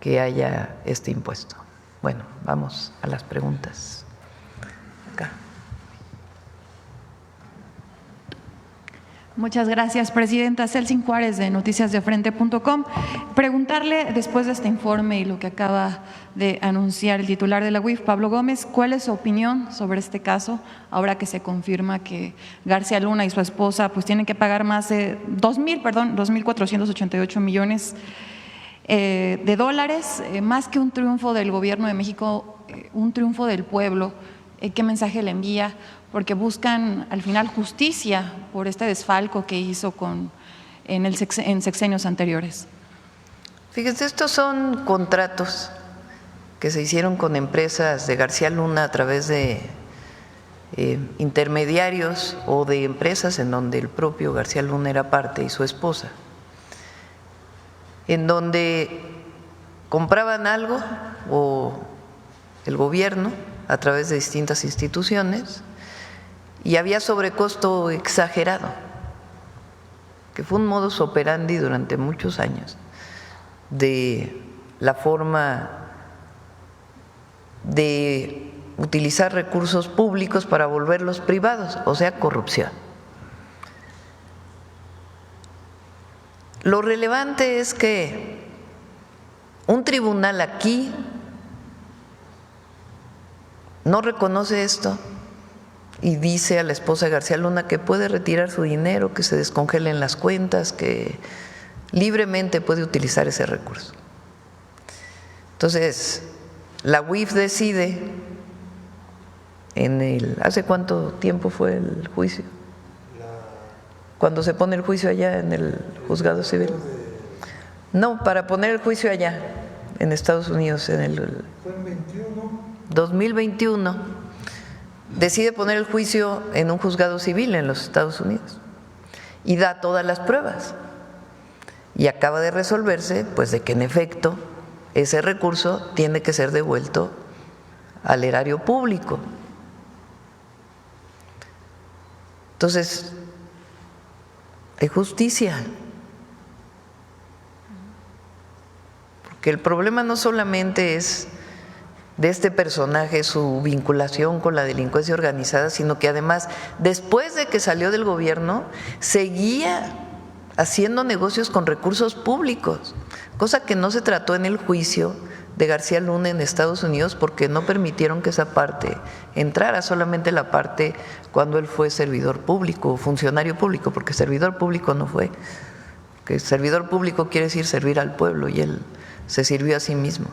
que haya este impuesto. Bueno, vamos a las preguntas. Acá. Muchas gracias, Presidenta. Celsin Juárez, de noticiasdefrente.com. Preguntarle, después de este informe y lo que acaba de anunciar el titular de la UIF, Pablo Gómez, ¿cuál es su opinión sobre este caso, ahora que se confirma que García Luna y su esposa pues tienen que pagar más de 2.488 millones de dólares, más que un triunfo del Gobierno de México, un triunfo del pueblo? ¿Qué mensaje le envía? Porque buscan al final justicia por este desfalco que hizo en sexenios anteriores. Fíjense, estos son contratos que se hicieron con empresas de García Luna a través de intermediarios o de empresas en donde el propio García Luna era parte y su esposa, en donde compraban algo o el gobierno a través de distintas instituciones, y había sobrecosto exagerado, que fue un modus operandi durante muchos años de la forma de utilizar recursos públicos para volverlos privados, o sea, corrupción. Lo relevante es que un tribunal aquí no reconoce esto y dice a la esposa de García Luna que puede retirar su dinero, que se descongelen las cuentas, que libremente puede utilizar ese recurso. Entonces, la UIF decide ¿hace cuánto tiempo fue el juicio? Cuando se pone el juicio allá en el juzgado civil. No, para poner el juicio allá en Estados Unidos fue en 2021. Decide poner el juicio en un juzgado civil en los Estados Unidos y da todas las pruebas, y acaba de resolverse pues de que en efecto ese recurso tiene que ser devuelto al erario público. Entonces, hay justicia, porque el problema no solamente es de este personaje, su vinculación con la delincuencia organizada, sino que además, después de que salió del gobierno, seguía haciendo negocios con recursos públicos, cosa que no se trató en el juicio de García Luna en Estados Unidos, porque no permitieron que esa parte entrara, solamente la parte cuando él fue servidor público o funcionario público, porque servidor público no fue, que servidor público quiere decir servir al pueblo, y él se sirvió a sí mismo.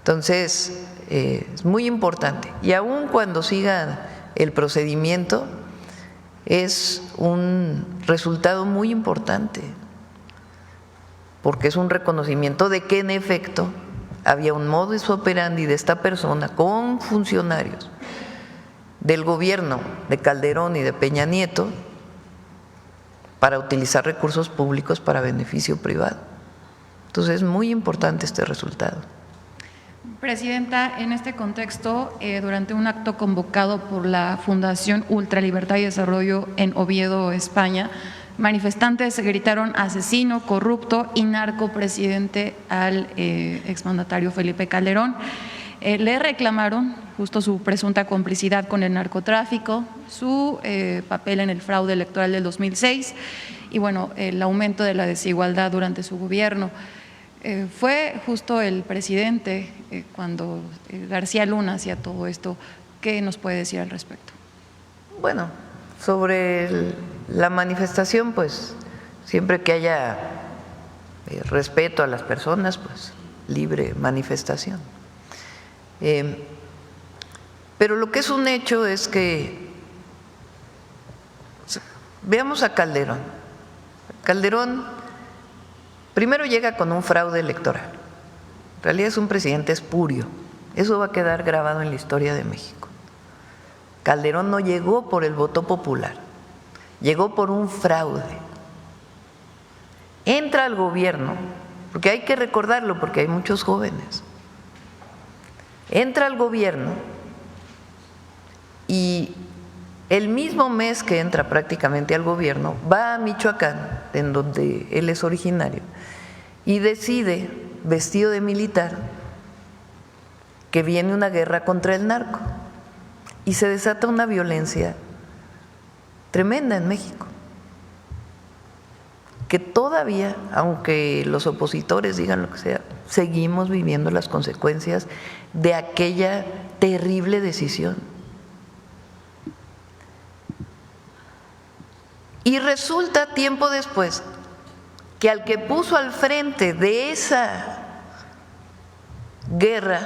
Entonces, es muy importante. Y aun cuando siga el procedimiento, es un resultado muy importante, porque es un reconocimiento de que en efecto había un modus operandi de esta persona con funcionarios del gobierno de Calderón y de Peña Nieto para utilizar recursos públicos para beneficio privado. Entonces es muy importante este resultado. Presidenta, en este contexto, durante un acto convocado por la Fundación Ultra Libertad y Desarrollo en Oviedo, España, manifestantes gritaron asesino, corrupto y narcopresidente al exmandatario Felipe Calderón. Le reclamaron justo su presunta complicidad con el narcotráfico, su papel en el fraude electoral del 2006 y bueno, el aumento de la desigualdad durante su gobierno. Fue justo el presidente cuando García Luna hacía todo esto. ¿Qué nos puede decir al respecto? Bueno, sobre la manifestación, pues siempre que haya respeto a las personas, pues libre manifestación. Pero lo que es un hecho es que veamos a Calderón. Calderón primero llega con un fraude electoral. En realidad es un presidente espurio. Eso va a quedar grabado en la historia de México. Calderón no llegó por el voto popular, llegó por un fraude. Entra al gobierno, porque hay que recordarlo, porque hay muchos jóvenes. Entra al gobierno y el mismo mes que entra prácticamente al gobierno, va a Michoacán, en donde él es originario, y decide, vestido de militar, que viene una guerra contra el narco. Y se desata una violencia tremenda en México, que todavía, aunque los opositores digan lo que sea, seguimos viviendo las consecuencias de aquella terrible decisión. Y resulta tiempo después que al que puso al frente de esa guerra,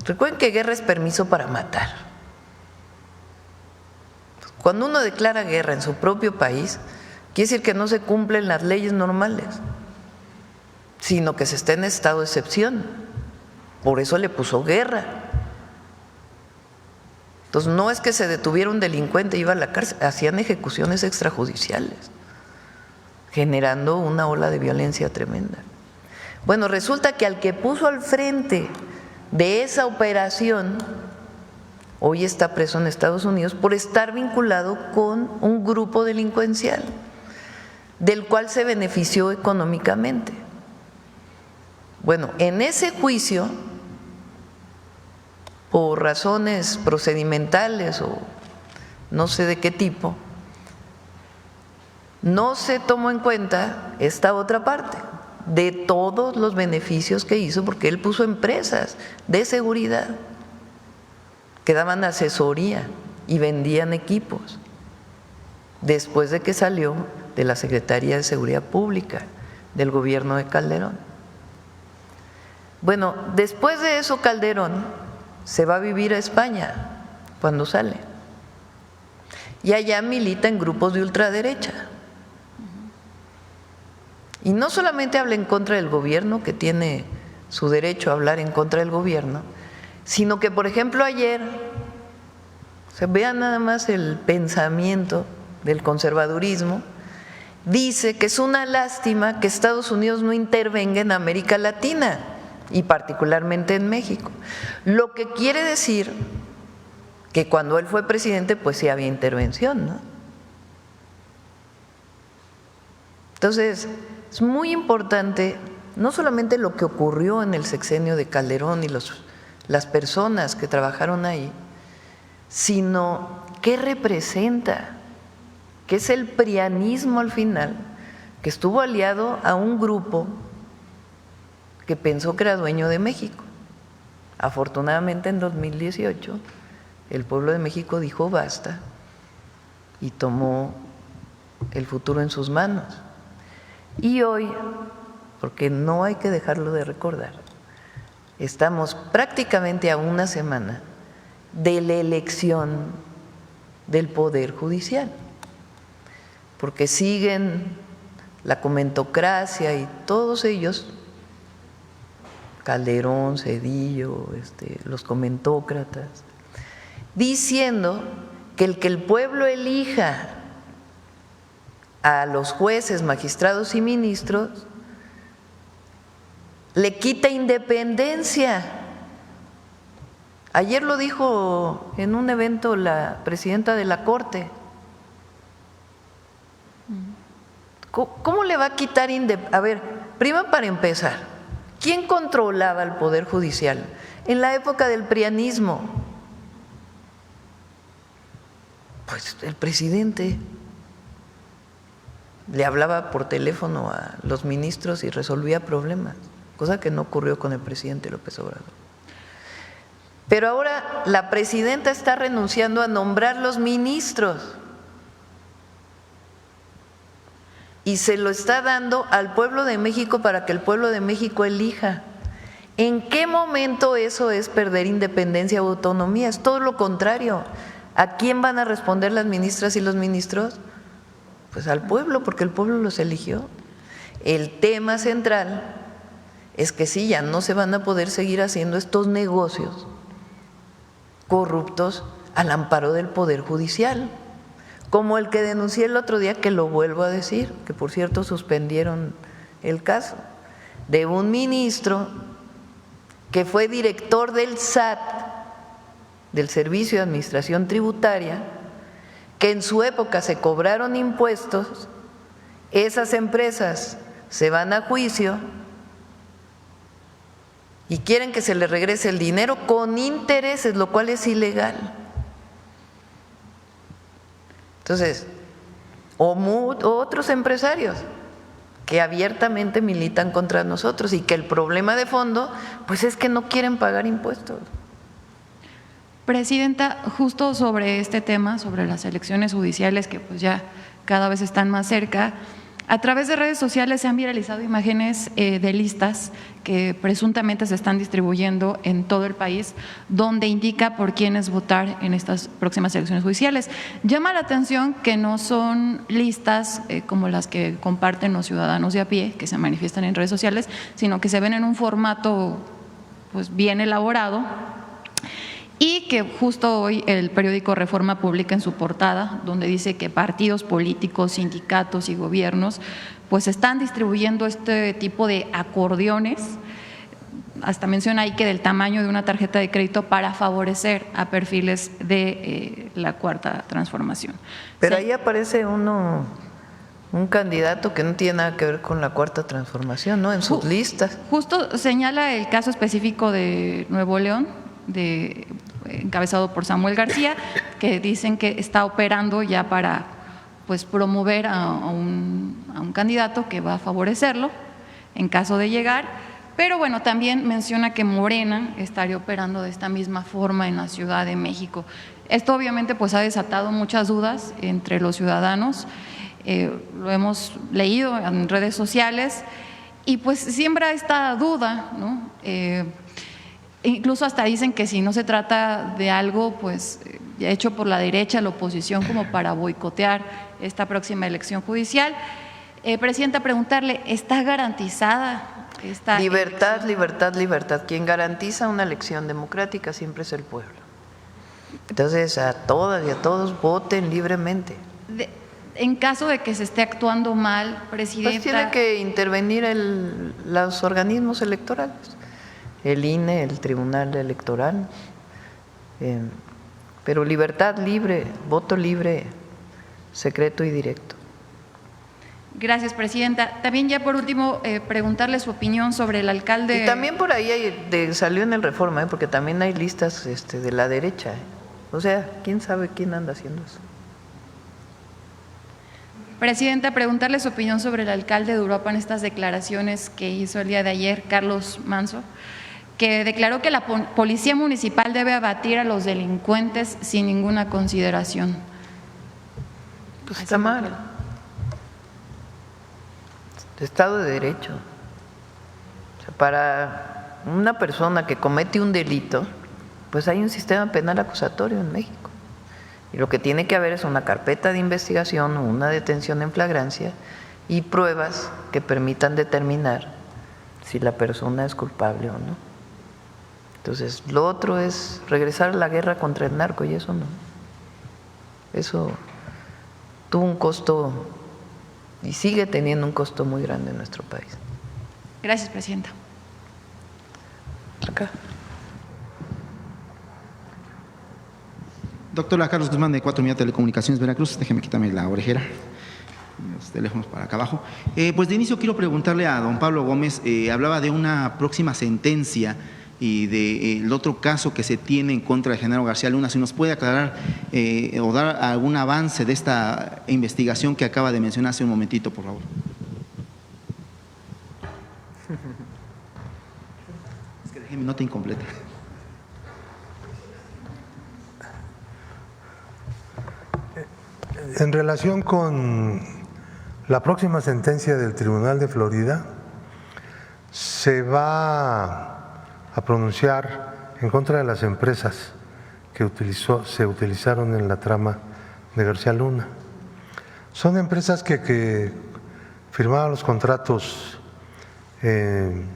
recuerden que guerra es permiso para matar. Cuando uno declara guerra en su propio país, quiere decir que no se cumplen las leyes normales, sino que se está en estado de excepción. Por eso le puso guerra. Entonces no es que se detuviera un delincuente y iba a la cárcel, hacían ejecuciones extrajudiciales, generando una ola de violencia tremenda. Bueno, resulta que al que puso al frente de esa operación, hoy está preso en Estados Unidos por estar vinculado con un grupo delincuencial, del cual se benefició económicamente. Bueno, en ese juicio, por razones procedimentales o no sé de qué tipo, no se tomó en cuenta esta otra parte de todos los beneficios que hizo, porque él puso empresas de seguridad que daban asesoría y vendían equipos después de que salió de la Secretaría de Seguridad Pública del gobierno de Calderón. Bueno, después de eso Calderón se va a vivir a España cuando sale y allá milita en grupos de ultraderecha. Y no solamente habla en contra del gobierno, que tiene su derecho a hablar en contra del gobierno, sino que, por ejemplo, ayer, vean nada más el pensamiento del conservadurismo, dice que es una lástima que Estados Unidos no intervenga en América Latina y particularmente en México. Lo que quiere decir que cuando él fue presidente, pues sí había intervención, ¿no? Entonces, es muy importante no solamente lo que ocurrió en el sexenio de Calderón y las personas que trabajaron ahí, sino qué representa, que es el prianismo al final, que estuvo aliado a un grupo que pensó que era dueño de México. Afortunadamente en 2018 el pueblo de México dijo basta y tomó el futuro en sus manos. Y hoy, porque no hay que dejarlo de recordar, estamos prácticamente a una semana de la elección del Poder Judicial, porque siguen la comentocracia y todos ellos, Calderón, Zedillo, los comentócratas, diciendo que el pueblo elija a los jueces, magistrados y ministros le quita independencia. Ayer lo dijo en un evento la presidenta de la Corte. ¿Cómo le va a quitar independencia? A ver, primero para empezar, ¿quién controlaba el Poder Judicial en la época del prianismo? Pues el presidente le hablaba por teléfono a los ministros y resolvía problemas, cosa que no ocurrió con el presidente López Obrador. Pero ahora la presidenta está renunciando a nombrar los ministros y se lo está dando al pueblo de México para que el pueblo de México elija. ¿En qué momento eso es perder independencia o autonomía? Es todo lo contrario. ¿A quién van a responder las ministras y los ministros? Pues al pueblo, porque el pueblo los eligió. El tema central es que sí, ya no se van a poder seguir haciendo estos negocios corruptos al amparo del Poder Judicial, como el que denuncié el otro día, que lo vuelvo a decir, que por cierto suspendieron el caso, de un ministro que fue director del SAT, del Servicio de Administración Tributaria, que en su época se cobraron impuestos, esas empresas se van a juicio y quieren que se les regrese el dinero con intereses, lo cual es ilegal. Entonces, o otros empresarios que abiertamente militan contra nosotros y que el problema de fondo pues es que no quieren pagar impuestos. Presidenta, justo sobre este tema, sobre las elecciones judiciales que pues ya cada vez están más cerca, a través de redes sociales se han viralizado imágenes de listas que presuntamente se están distribuyendo en todo el país, donde indica por quiénes votar en estas próximas elecciones judiciales. Llama la atención que no son listas como las que comparten los ciudadanos de a pie, que se manifiestan en redes sociales, sino que se ven en un formato pues bien elaborado. Y que justo hoy el periódico Reforma publica en su portada, donde dice que partidos políticos, sindicatos y gobiernos pues están distribuyendo este tipo de acordeones, hasta menciona ahí que del tamaño de una tarjeta de crédito, para favorecer a perfiles de la Cuarta Transformación. Pero ahí aparece un candidato que no tiene nada que ver con la Cuarta Transformación, ¿no? En sus listas. Justo señala el caso específico de Nuevo León, encabezado por Samuel García, que dicen que está operando ya para pues promover a un candidato que va a favorecerlo en caso de llegar, pero bueno, también menciona que Morena estaría operando de esta misma forma en la Ciudad de México. Esto obviamente pues ha desatado muchas dudas entre los ciudadanos, lo hemos leído en redes sociales y pues siembra esta duda, ¿no? Incluso hasta dicen que si no se trata de algo pues hecho por la derecha, la oposición, como para boicotear esta próxima elección judicial. Presidenta, preguntarle, ¿está garantizada esta libertad, elección? libertad, libertad? Quien garantiza una elección democrática siempre es el pueblo. Entonces, a todas y a todos voten libremente. En caso de que se esté actuando mal, presidenta… Pues tiene que intervenir los organismos electorales. El INE, el Tribunal Electoral, pero libertad libre, voto libre, secreto y directo. Gracias, presidenta. También ya por último, preguntarle su opinión sobre el alcalde… Y también por ahí salió en el Reforma, porque también hay listas de la derecha. O sea, ¿quién sabe quién anda haciendo eso? Presidenta, preguntarle su opinión sobre el alcalde de Uruapan, estas declaraciones que hizo el día de ayer, Carlos Manso, que declaró que la policía municipal debe abatir a los delincuentes sin ninguna consideración. Pues está mal. Estado de Derecho. O sea, para una persona que comete un delito, pues hay un sistema penal acusatorio en México. Y lo que tiene que haber es una carpeta de investigación o una detención en flagrancia y pruebas que permitan determinar si la persona es culpable o no. Entonces, lo otro es regresar a la guerra contra el narco y eso no. Eso tuvo un costo y sigue teniendo un costo muy grande en nuestro país. Gracias, presidenta. Acá. Doctora Carlos Guzmán, de 4 Media Telecomunicaciones, Veracruz. Déjeme quitarme la orejera. Los teléfonos para acá abajo. Pues de inicio quiero preguntarle a don Pablo Gómez, hablaba de una próxima sentencia y del otro caso que se tiene en contra de Genaro García Luna. Si nos puede aclarar o dar algún avance de esta investigación que acaba de mencionar hace un momentito, por favor. Es que dejé mi nota incompleta. En relación con la próxima sentencia del Tribunal de Florida, se va a pronunciar en contra de las empresas que se utilizaron en la trama de García Luna. Son empresas que firmaban los contratos en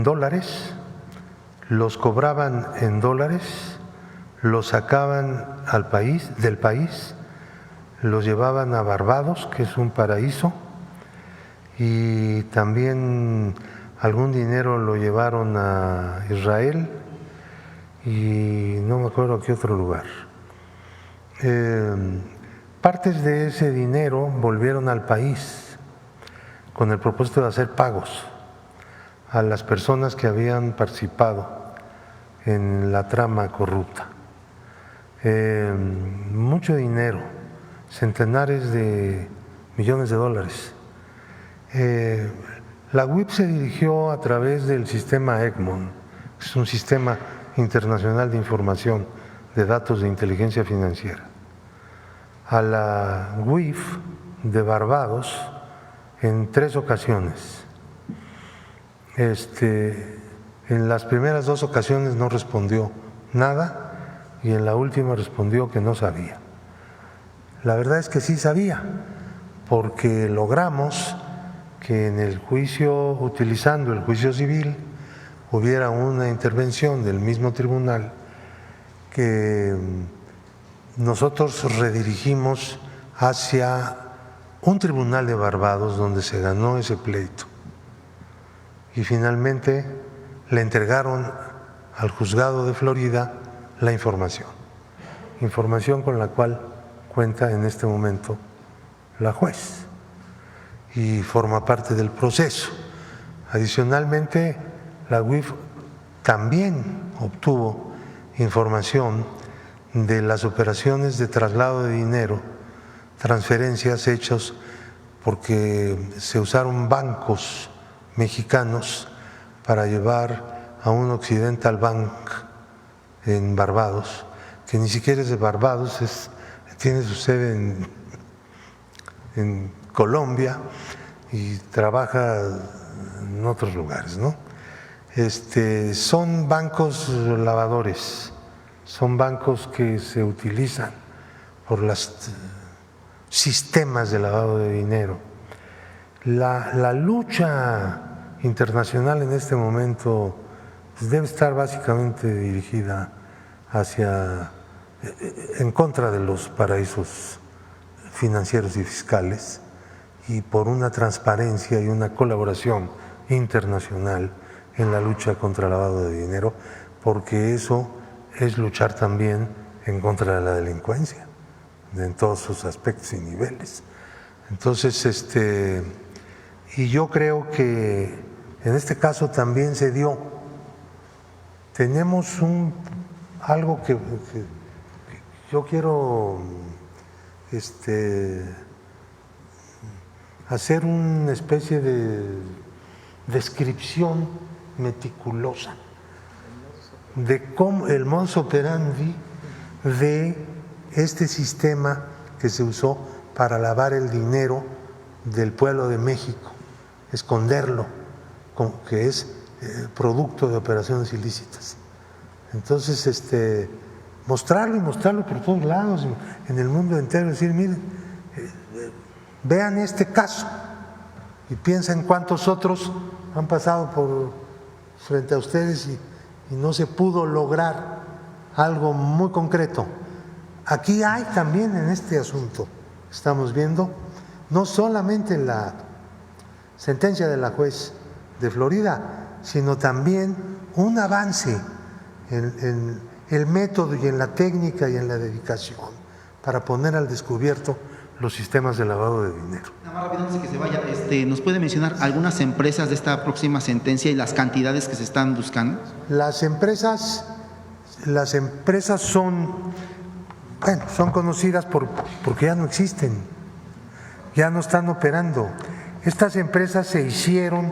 dólares, los cobraban en dólares, los sacaban del país, los llevaban a Barbados, que es un paraíso, y también algún dinero lo llevaron a Israel y no me acuerdo a qué otro lugar. Partes de ese dinero volvieron al país con el propósito de hacer pagos a las personas que habían participado en la trama corrupta. Mucho dinero, centenares de millones de dólares. La UIF se dirigió a través del sistema EGMON, que es un sistema internacional de información de datos de inteligencia financiera, a la UIF de Barbados en 3 ocasiones. En las primeras 2 ocasiones no respondió nada y en la última respondió que no sabía. La verdad es que sí sabía, porque logramos que en el juicio, utilizando el juicio civil, hubiera una intervención del mismo tribunal que nosotros redirigimos hacia un tribunal de Barbados donde se ganó ese pleito. Y finalmente le entregaron al juzgado de Florida la información con la cual cuenta en este momento la juez y forma parte del proceso. Adicionalmente, la UIF también obtuvo información de las operaciones de traslado de dinero, transferencias hechos porque se usaron bancos mexicanos para llevar a un Occidental Bank en Barbados, que ni siquiera es de Barbados, tiene su sede en Colombia y trabaja en otros lugares, ¿no? Son bancos lavadores, son bancos que se utilizan por los sistemas de lavado de dinero. La lucha internacional en este momento pues, debe estar básicamente dirigida en contra de los paraísos financieros y fiscales y por una transparencia y una colaboración internacional en la lucha contra el lavado de dinero, porque eso es luchar también en contra de la delincuencia, en todos sus aspectos y niveles. Entonces, y yo creo que en este caso también se dio. Tenemos algo que yo quiero hacer una especie de descripción meticulosa de cómo el modus operandi de este sistema que se usó para lavar el dinero del pueblo de México, esconderlo, que es producto de operaciones ilícitas. Entonces, mostrarlo y mostrarlo por todos lados, en el mundo entero, decir, miren, vean este caso y piensen cuántos otros han pasado frente a ustedes y no se pudo lograr algo muy concreto. Aquí hay también en este asunto, estamos viendo, no solamente la sentencia de la juez de Florida, sino también un avance en el método y en la técnica y en la dedicación para poner al descubierto los sistemas de lavado de dinero. Nada más rápido, antes de que se vaya, ¿nos puede mencionar algunas empresas de esta próxima sentencia y las cantidades que se están buscando? Las empresas son conocidas porque ya no existen, ya no están operando. Estas empresas se hicieron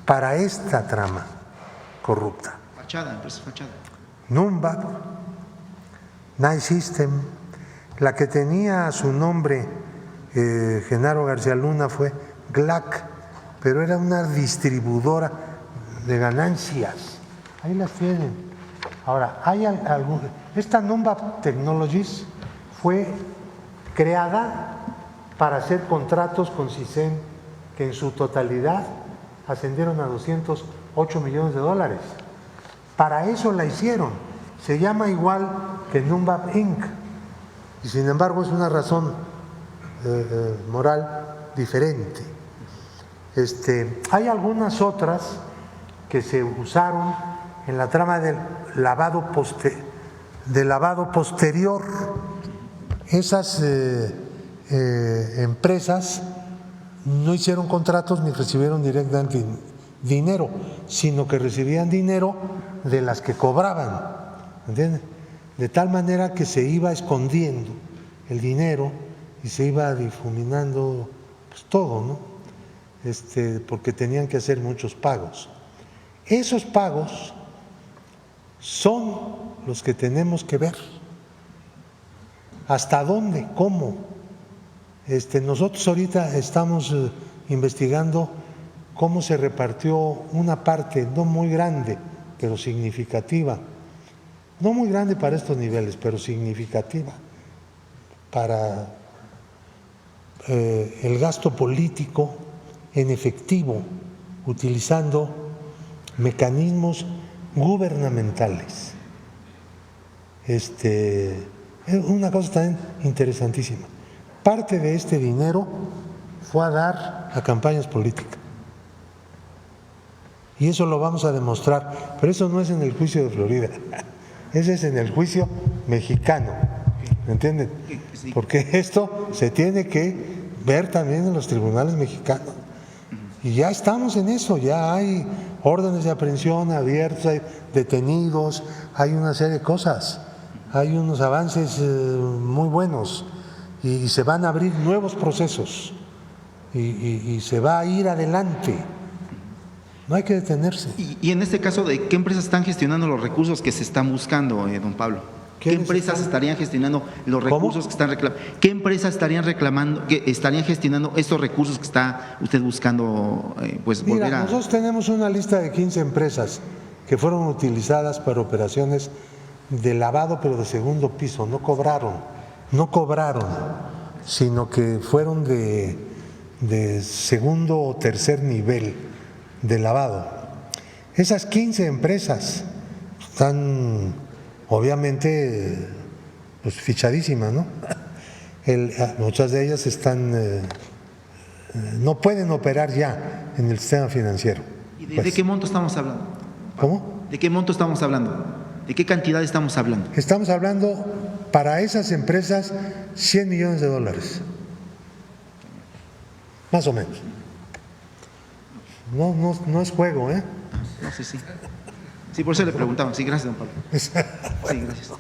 para esta trama corrupta. Empresa fachada. Numba, Night System, la que tenía su nombre Genaro García Luna fue GLAC, pero era una distribuidora de ganancias. Ahí las tienen. Ahora, esta Numba Technologies fue creada para hacer contratos con CISEN que en su totalidad ascendieron a $208 millones. Para eso la hicieron. Se llama igual que Numba Inc. Y sin embargo es una razón moral diferente. Hay algunas otras que se usaron en la trama del lavado posterior. Esas empresas no hicieron contratos ni recibieron directamente dinero, sino que recibían dinero de las que cobraban, ¿entiendes? De tal manera que se iba escondiendo el dinero y se iba difuminando pues, todo, ¿no? Porque tenían que hacer muchos pagos. Esos pagos son los que tenemos que ver. ¿Hasta dónde? ¿Cómo? Nosotros ahorita estamos investigando cómo se repartió una parte, no muy grande, pero significativa, no muy grande para estos niveles, pero significativa para el gasto político en efectivo, utilizando mecanismos gubernamentales. Es una cosa también interesantísima. Parte de este dinero fue a dar a campañas políticas. Y eso lo vamos a demostrar, pero eso no es en el juicio de Florida, ese es en el juicio mexicano, ¿me entienden? Porque esto se tiene que ver también en los tribunales mexicanos. Y ya estamos en eso, ya hay órdenes de aprehensión abiertos, hay detenidos, hay una serie de cosas, hay unos avances muy buenos y se van a abrir nuevos procesos y se va a ir adelante. No hay que detenerse. Y en este caso, ¿de qué empresas están gestionando los recursos que se están buscando, don Pablo? ¿Qué empresas estarían gestionando los recursos que están reclamando? ¿Qué empresas estarían reclamando, que estarían gestionando estos recursos que está usted buscando volver a? Nosotros tenemos una lista de 15 empresas que fueron utilizadas para operaciones de lavado, pero de segundo piso. No cobraron, sino que fueron de segundo o tercer nivel de lavado. Esas 15 empresas están obviamente pues fichadísimas, ¿no? Muchas de ellas no pueden operar ya en el sistema financiero. ¿Y de qué monto estamos hablando? ¿Cómo? ¿De qué monto estamos hablando? ¿De qué cantidad estamos hablando? Estamos hablando para esas empresas $100 millones, más o menos. No es juego, ¿eh? No, sí. Sí, por eso le preguntaba. Sí, gracias, don Pablo. Sí, gracias.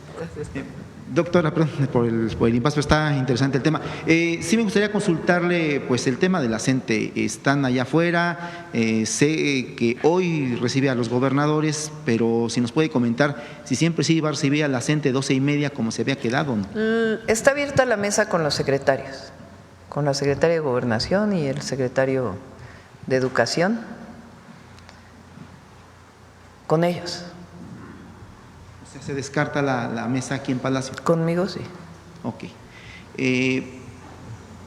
Doctora, perdón por el impasse, pero está interesante el tema. Sí me gustaría consultarle pues el tema de la CENTE. Están allá afuera, sé que hoy recibe a los gobernadores, pero si nos puede comentar si siempre sí va a recibir a la CENTE 12:30 como se había quedado, ¿no? Está abierta la mesa con los secretarios, con la secretaria de Gobernación y el secretario de Educación. con ellos. O sea, ¿se descarta la mesa aquí en Palacio? Conmigo sí. Ok.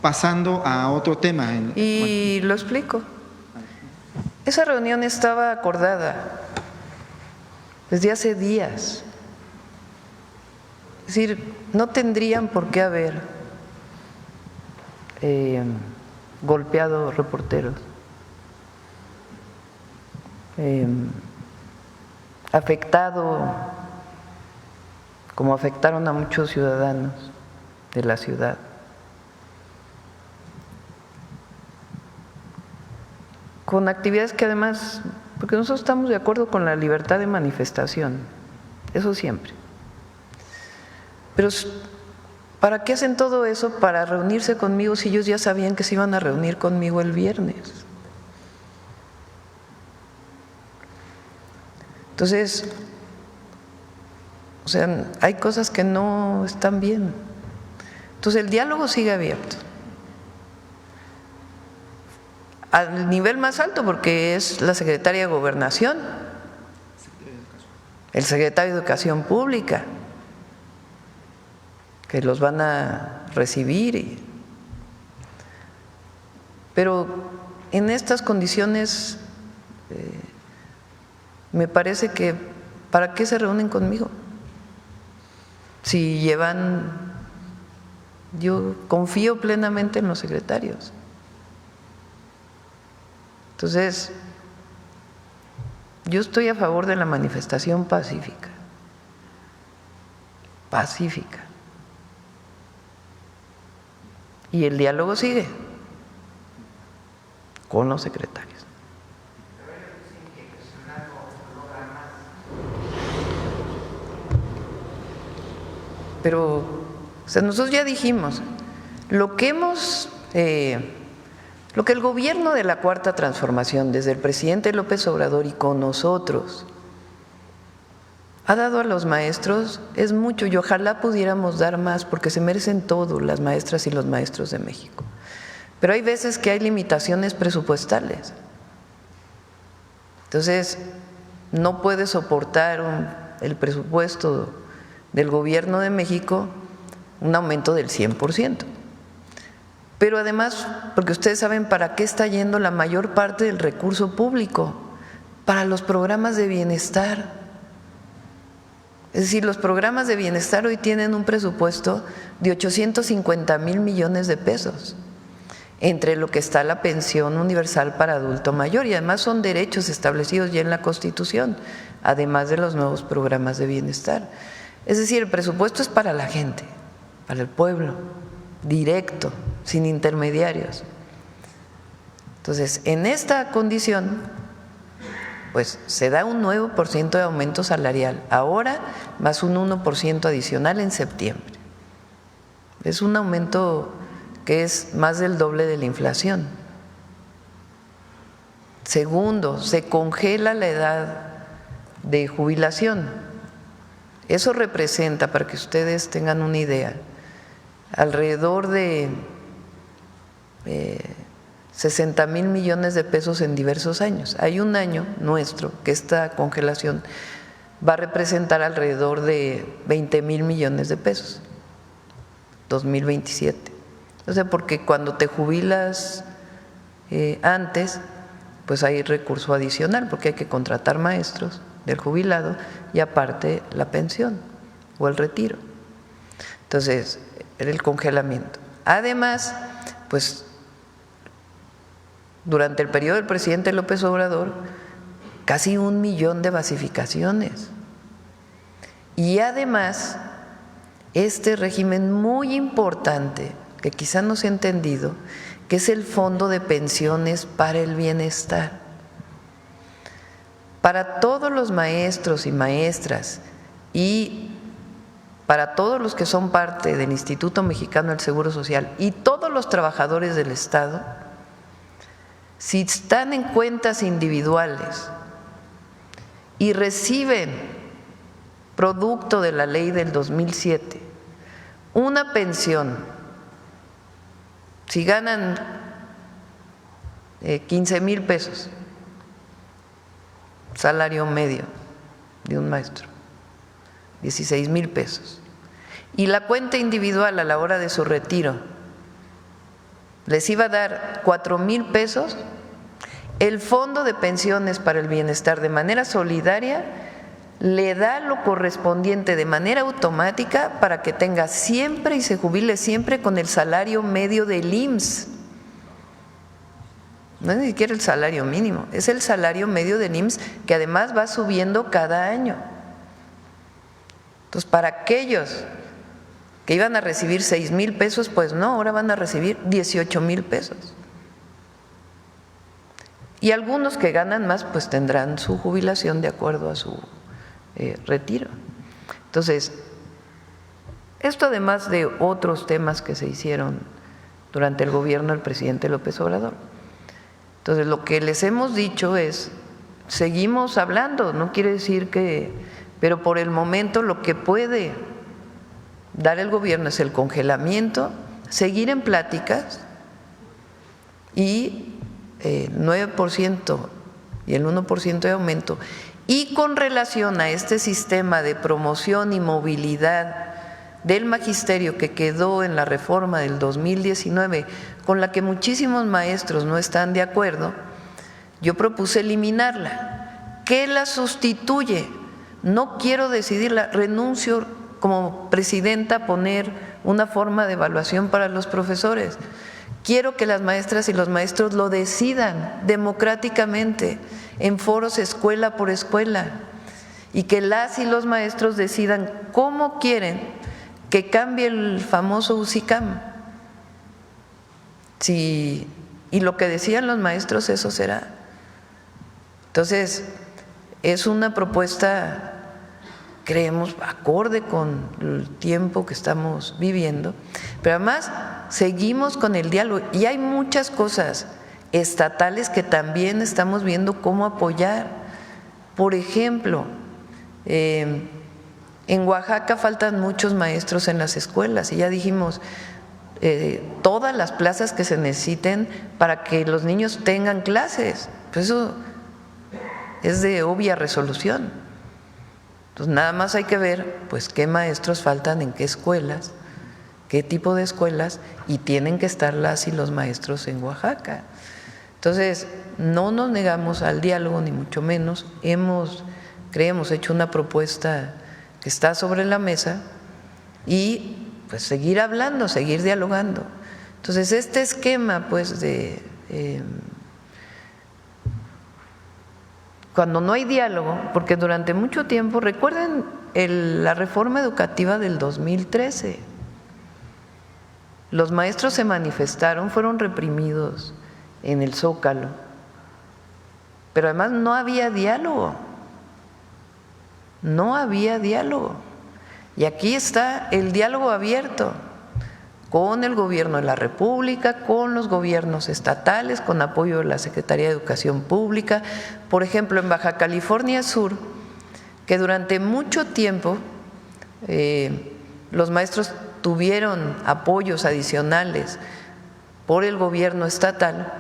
Pasando a otro tema. Y lo explico. Esa reunión estaba acordada desde hace días. Es decir, no tendrían por qué haber golpeado reporteros, afectado como afectaron a muchos ciudadanos de la ciudad. Con actividades que además, porque nosotros estamos de acuerdo con la libertad de manifestación, eso siempre. Pero ¿para qué hacen todo eso? Para reunirse conmigo si ellos ya sabían que se iban a reunir conmigo el viernes. Entonces, o sea, hay cosas que no están bien. Entonces el diálogo sigue abierto. Al nivel más alto, porque es la secretaria de Gobernación, el secretario de Educación Pública, que los van a recibir. Pero en estas condiciones me parece que ¿para qué se reúnen conmigo? Si llevan, yo confío plenamente en los secretarios. Entonces, yo estoy a favor de la manifestación pacífica, pacífica. Y el diálogo sigue con los secretarios. Pero, o sea, nosotros ya dijimos, lo que el gobierno de la Cuarta Transformación, desde el presidente López Obrador y con nosotros, ha dado a los maestros es mucho y ojalá pudiéramos dar más porque se merecen todo las maestras y los maestros de México. Pero hay veces que hay limitaciones presupuestales. Entonces, no puede soportar el presupuesto del gobierno de México un aumento del 100%. Pero además, porque ustedes saben para qué está yendo la mayor parte del recurso público, para los programas de bienestar. Es decir, los programas de bienestar hoy tienen un presupuesto de 850,000 millones de pesos, entre lo que está la pensión universal para adulto mayor, y además son derechos establecidos ya en la Constitución, además de los nuevos programas de bienestar. Es decir, el presupuesto es para la gente, para el pueblo, directo, sin intermediarios. Entonces, en esta condición, pues se da un 9% de aumento salarial, ahora más un 1% adicional en septiembre. Es un aumento que es más del doble de la inflación. Segundo, se congela la edad de jubilación. Eso representa, para que ustedes tengan una idea, alrededor de 60,000 millones de pesos en diversos años. Hay un año nuestro que esta congelación va a representar alrededor de 20,000 millones de pesos, 2027. O sea, porque cuando te jubilas antes, pues hay recurso adicional, porque hay que contratar maestros del jubilado y aparte la pensión o el retiro. Entonces, era el congelamiento. Además, pues durante el periodo del presidente López Obrador, casi 1 millón de basificaciones. Y además, este régimen muy importante, que quizá no se ha entendido, que es el Fondo de Pensiones para el Bienestar. Para todos los maestros y maestras y para todos los que son parte del Instituto Mexicano del Seguro Social y todos los trabajadores del Estado, si están en cuentas individuales y reciben, producto de la ley del 2007, una pensión, si ganan 15,000 pesos, salario medio, de un maestro, 16,000 pesos. Y la cuenta individual a la hora de su retiro les iba a dar 4,000 pesos. El Fondo de Pensiones para el Bienestar, de manera solidaria, le da lo correspondiente de manera automática para que tenga siempre y se jubile siempre con el salario medio del IMSS. No es ni siquiera el salario mínimo, es el salario medio del IMSS, que además va subiendo cada año. Entonces, para aquellos que iban a recibir 6,000 pesos, pues no, ahora van a recibir 18,000 pesos. Y algunos que ganan más, pues tendrán su jubilación de acuerdo a su retiro. Entonces, esto además de otros temas que se hicieron durante el gobierno del presidente López Obrador. Entonces, lo que les hemos dicho es, seguimos hablando, no quiere decir que, pero por el momento lo que puede dar el gobierno es el congelamiento, seguir en pláticas y 9% y el 1% de aumento. Y con relación a este sistema de promoción y movilidad del magisterio que quedó en la reforma del 2019, con la que muchísimos maestros no están de acuerdo, yo propuse eliminarla. ¿Qué la sustituye? No quiero decidirla, renuncio como presidenta a poner una forma de evaluación para los profesores. Quiero que las maestras y los maestros lo decidan democráticamente en foros escuela por escuela y que las y los maestros decidan cómo quieren que cambie el famoso UCICAM. Sí, y lo que decían los maestros, eso será. Entonces, es una propuesta, creemos, acorde con el tiempo que estamos viviendo, pero además seguimos con el diálogo y hay muchas cosas estatales que también estamos viendo cómo apoyar. Por ejemplo, en Oaxaca faltan muchos maestros en las escuelas y ya dijimos todas las plazas que se necesiten para que los niños tengan clases. Pues eso es de obvia resolución. Entonces nada más hay que ver pues qué maestros faltan en qué escuelas, qué tipo de escuelas, y tienen que estar las y los maestros en Oaxaca. Entonces, no nos negamos al diálogo, ni mucho menos. Hemos hecho una propuesta que está sobre la mesa y pues seguir hablando, seguir dialogando. Entonces, este esquema pues de cuando no hay diálogo, porque durante mucho tiempo, recuerden la reforma educativa del 2013, los maestros se manifestaron, fueron reprimidos en el Zócalo, pero además no había diálogo, y aquí está el diálogo abierto con el gobierno de la República, con los gobiernos estatales, con apoyo de la Secretaría de Educación Pública. Por ejemplo, en Baja California Sur, que durante mucho tiempo los maestros tuvieron apoyos adicionales por el gobierno estatal,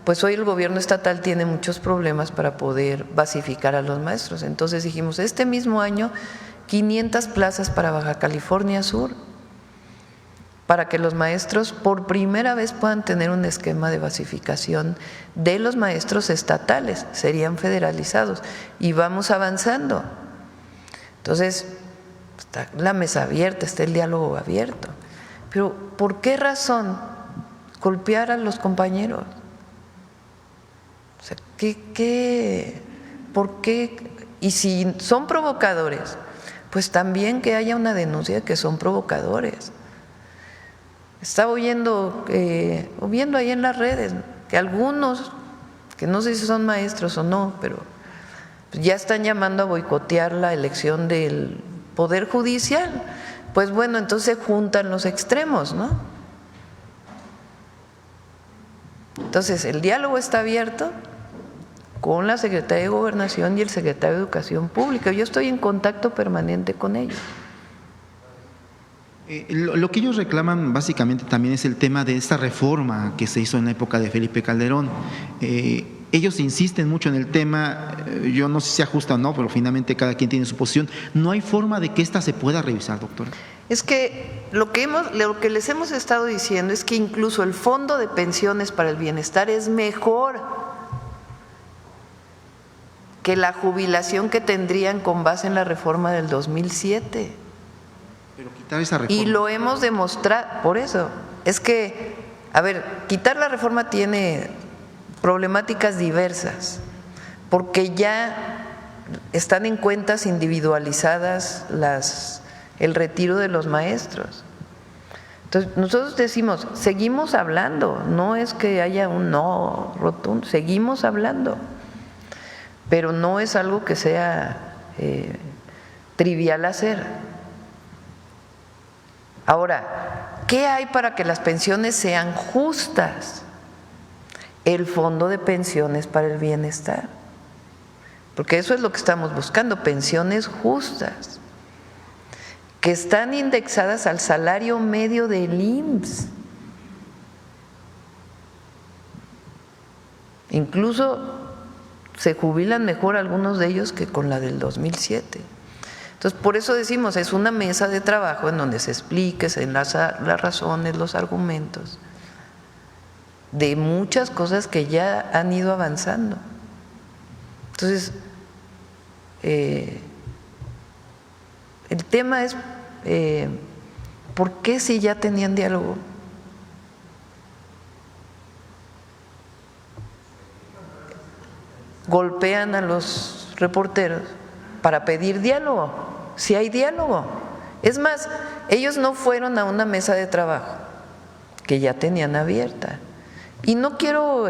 pues hoy el gobierno estatal tiene muchos problemas para poder basificar a los maestros. Entonces dijimos, este mismo año 500 plazas para Baja California Sur, para que los maestros por primera vez puedan tener un esquema de basificación de los maestros estatales, serían federalizados, y vamos avanzando. Entonces, está la mesa abierta, está el diálogo abierto, pero ¿por qué razón golpear a los compañeros? O sea, ¿por qué? Y si son provocadores, pues también que haya una denuncia de que son provocadores. Estaba viendo ahí en las redes que algunos, que no sé si son maestros o no, pero ya están llamando a boicotear la elección del Poder Judicial. Pues bueno, entonces juntan los extremos, ¿no? Entonces, el diálogo está abierto con la Secretaría de Gobernación y el Secretario de Educación Pública. Yo estoy en contacto permanente con ellos. Lo que ellos reclaman básicamente también es el tema de esta reforma que se hizo en la época de Felipe Calderón. ellos insisten mucho en el tema, yo no sé si sea justa o no, pero finalmente cada quien tiene su posición. ¿No hay forma de que esta se pueda revisar, doctora? Es que lo que les hemos estado diciendo es que incluso el Fondo de Pensiones para el Bienestar es mejor que la jubilación que tendrían con base en la reforma del 2007. Pero quitar esa reforma. Y lo hemos demostrado, por eso. Es que, a ver, quitar la reforma tiene problemáticas diversas, porque ya están en cuentas individualizadas el retiro de los maestros. Entonces, nosotros decimos, seguimos hablando, no es que haya un no rotundo, seguimos hablando, pero no es algo que sea trivial hacer. Ahora, ¿qué hay para que las pensiones sean justas? El Fondo de Pensiones para el Bienestar, porque eso es lo que estamos buscando, pensiones justas, que están indexadas al salario medio del IMSS. Incluso se jubilan mejor algunos de ellos que con la del 2007. Entonces, por eso decimos, es una mesa de trabajo en donde se explique, se enlaza las razones, los argumentos de muchas cosas que ya han ido avanzando. Entonces, el tema es, ¿por qué si ya tenían diálogo? Golpean a los reporteros para pedir diálogo, si hay diálogo. Es más, ellos no fueron a una mesa de trabajo que ya tenían abierta. Y no quiero